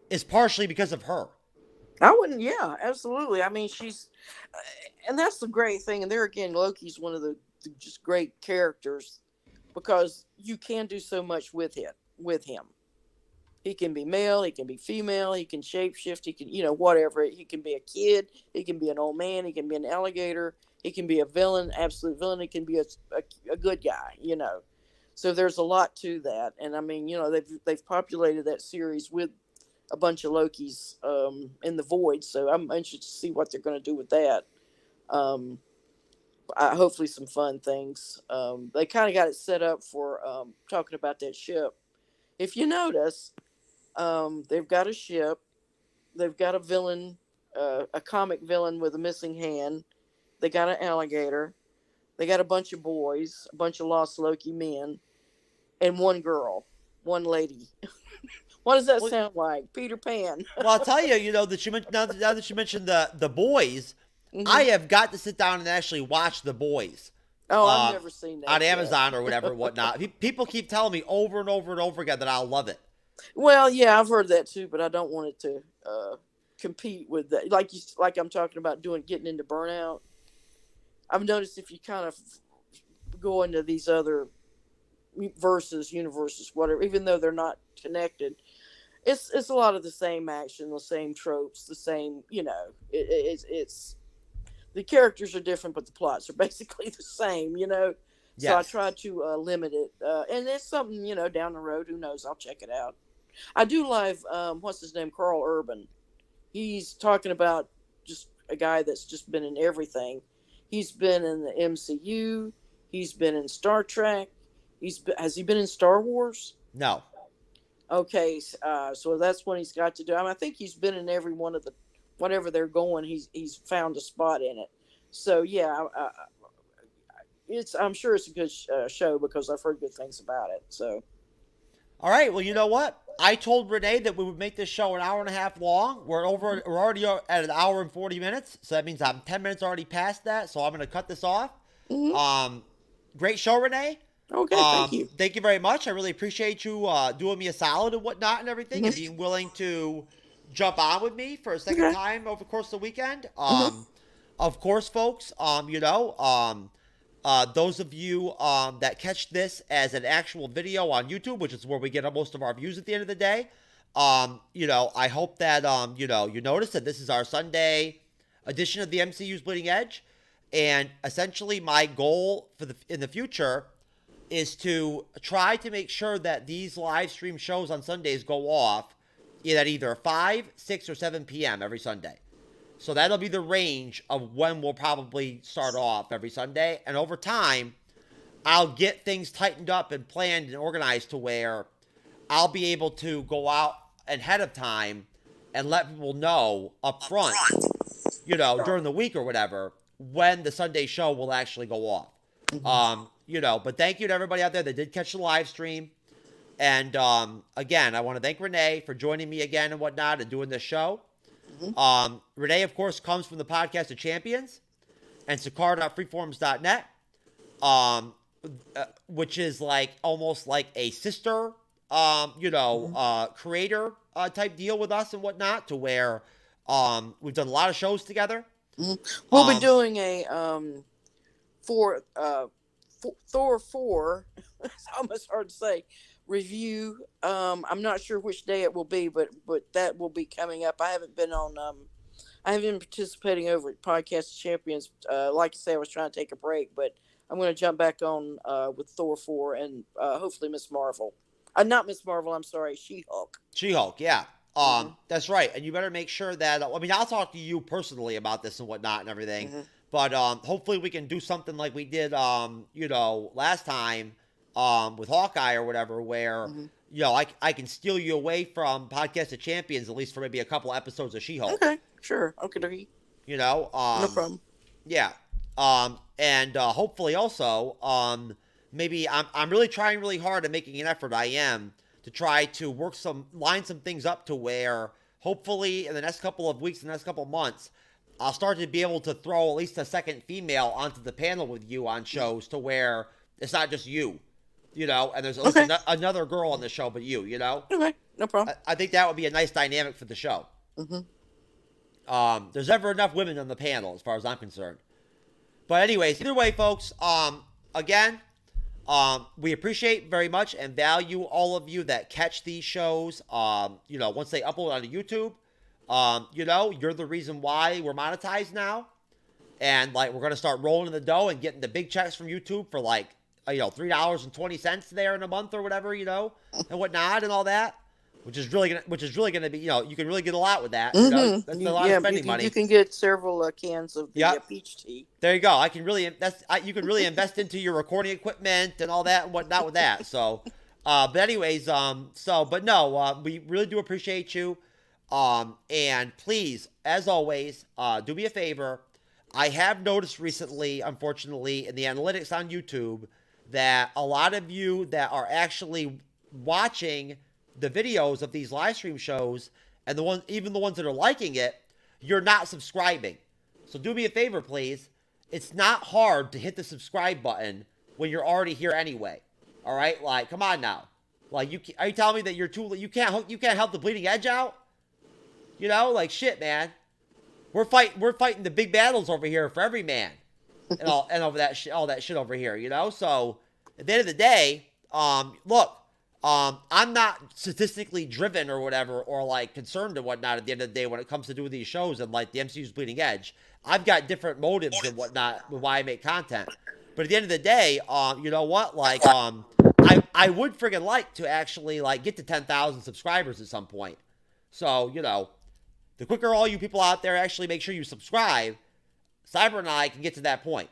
is partially because of her. I wouldn't. Yeah, absolutely. I mean, she's, and that's the great thing. And there again, Loki's one of the just great characters because you can do so much with him. He can be male, he can be female, he can shapeshift, he can, whatever. He can be a kid, he can be an old man, he can be an alligator, he can be a villain, absolute villain, he can be a good guy, So there's a lot to that. And I mean, they've populated that series with a bunch of Lokis in the void. So I'm interested to see what they're going to do with that. Hopefully some fun things. They kind of got it set up for talking about that ship. If you notice, they've got a ship. They've got a villain, a comic villain with a missing hand. They got an alligator. They got a bunch of boys, a bunch of lost Loki men, and one girl, one lady. What does that sound like? Peter Pan. Well, I'll tell you, now that you mentioned the boys, I have got to sit down and actually watch The Boys. Oh, I've never seen that on Amazon or whatever, whatnot. People keep telling me over and over and over again that I'll love it. Well, yeah, I've heard that too, but I don't want it to compete with that. Like I'm talking about getting into burnout. I've noticed if you kind of go into these other versus universes, whatever. Even though they're not connected, it's a lot of the same action, the same tropes, the same. It's the characters are different, but the plots are basically the same. So I Yes. try to limit it, and it's something down the road. Who knows? I'll check it out. I do live. What's his name? Carl Urban. He's talking about just a guy that's just been in everything. He's been in the MCU. He's been in Star Trek. Has he been in Star Wars? No. Okay, so that's what he's got to do. I think he's been in every one of the whatever they're going. He's found a spot in it. So yeah, I'm sure it's a good show because I've heard good things about it. So. All right. Well, you know what? I told Renee that we would make this show an hour and a half long. We're already at an hour and 40 minutes. So that means I'm 10 minutes already past that. So I'm going to cut this off. Mm-hmm. Great show, Renee. Okay, thank you. Thank you very much. I really appreciate you doing me a solid and whatnot and everything, and being willing to jump on with me for a second time over the course of the weekend. Of course, folks, those of you that catch this as an actual video on YouTube, which is where we get most of our views at the end of the day, I hope that, you notice that this is our Sunday edition of the MCU's Bleeding Edge. And essentially my goal in the future is to try to make sure that these live stream shows on Sundays go off at either 5, 6, or 7 p.m. every Sunday. So that'll be the range of when we'll probably start off every Sunday. And over time, I'll get things tightened up and planned and organized to where I'll be able to go out ahead of time and let people know up front, during the week or whatever, when the Sunday show will actually go off. But thank you to everybody out there that did catch the live stream. And again, I want to thank Renee for joining me again and whatnot and doing this show. Renee, of course, comes from the Podcast of Champions and Sakar.freeforums.net, which is almost like a sister, creator type deal with us and whatnot, to where we've done a lot of shows together. We'll be doing a Thor 4. It's almost hard to say. Review. I'm not sure which day it will be, but that will be coming up. I haven't been participating over at Podcast Champions. Like I say, I was trying to take a break, but I'm going to jump back on with Thor 4 and hopefully Miss Marvel. Not Miss Marvel. I'm sorry, She-Hulk. She-Hulk, yeah. That's right. And you better make sure that, I'll talk to you personally about this and whatnot and everything. But hopefully we can do something like we did, last time with Hawkeye or whatever, where, I can steal you away from Podcast of Champions, at least for maybe a couple episodes of She-Hulk. Okay, sure. Okay. No problem. Yeah. And hopefully also, maybe I'm really trying really hard and making an effort. I am to try to line some things up to where hopefully in the next couple of weeks, the next couple of months, I'll start to be able to throw at least a second female onto the panel with you on shows to where it's not just you, and there's at least another girl on the show but you, Okay, no problem. I think that would be a nice dynamic for the show. There's never enough women on the panel as far as I'm concerned. But anyways, either way, folks, again, we appreciate very much and value all of you that catch these shows, once they upload onto YouTube. You're the reason why we're monetized now. And, we're going to start rolling in the dough and getting the big checks from YouTube for, $3.20 there in a month or whatever, and whatnot and all that. Which is really going to be, you can really get a lot with that. That's a lot of spending money. You can get several cans of the peach tea. There you go. You can really invest into your recording equipment and all that and whatnot with that. So, but anyways, we really do appreciate you. And please, as always, do me a favor. I have noticed recently, unfortunately, in the analytics on YouTube, that a lot of you that are actually watching the videos of these live stream shows, and even the ones that are liking it, you're not subscribing. So do me a favor, please. It's not hard to hit the subscribe button when you're already here anyway. All right, come on now. Are you telling me that you can't help the Bleeding Edge out? Shit, man. We're fighting the big battles over here for every man, and all that shit over here. So at the end of the day, look, I'm not statistically driven or whatever, or like concerned and whatnot at the end of the day when it comes to doing these shows and like the MCU's Bleeding Edge. I've got different motives and whatnot with why I make content. But at the end of the day, you know what? Like, I would friggin' like to actually like get to 10,000 subscribers at some point. So, you know, the quicker all you people out there actually make sure you subscribe, Cyber and I can get to that point.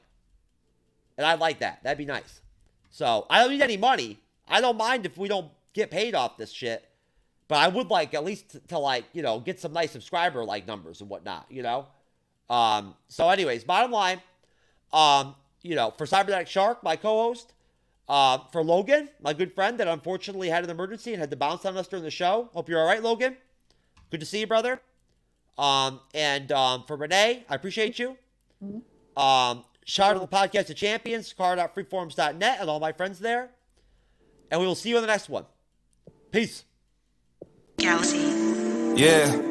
And I'd like that. That'd be nice. So, I don't need any money. I don't mind if we don't get paid off this shit. But I would like at least to like, you know, get some nice subscriber like numbers and whatnot, you know? So anyways, bottom line, you know, for Cybernetic Shark, my co-host, for Logan, my good friend that unfortunately had an emergency and had to bounce on us during the show. Hope you're all right, Logan. Good to see you, brother. And for Renee, I appreciate you. Shout out to the Podcast of Champions, car.freeforums.net, and all my friends there. And we will see you in the next one. Peace. Galaxy. Yeah.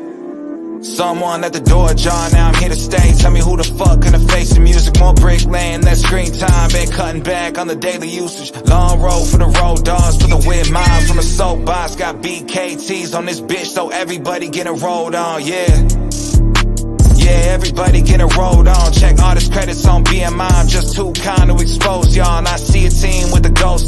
Someone at the door, John, now I'm here to stay. Tell me who the fuck gonna face the music. More brick laying, that screen time. Been cutting back on the daily usage. Long road for the road dogs, for the weird miles from a soapbox. Got BKTs on this bitch, so everybody getting rolled on, yeah. Yeah, everybody getting rolled on. Check all this credits on BMI. I'm just too kind to expose y'all. And I see a team with the ghost.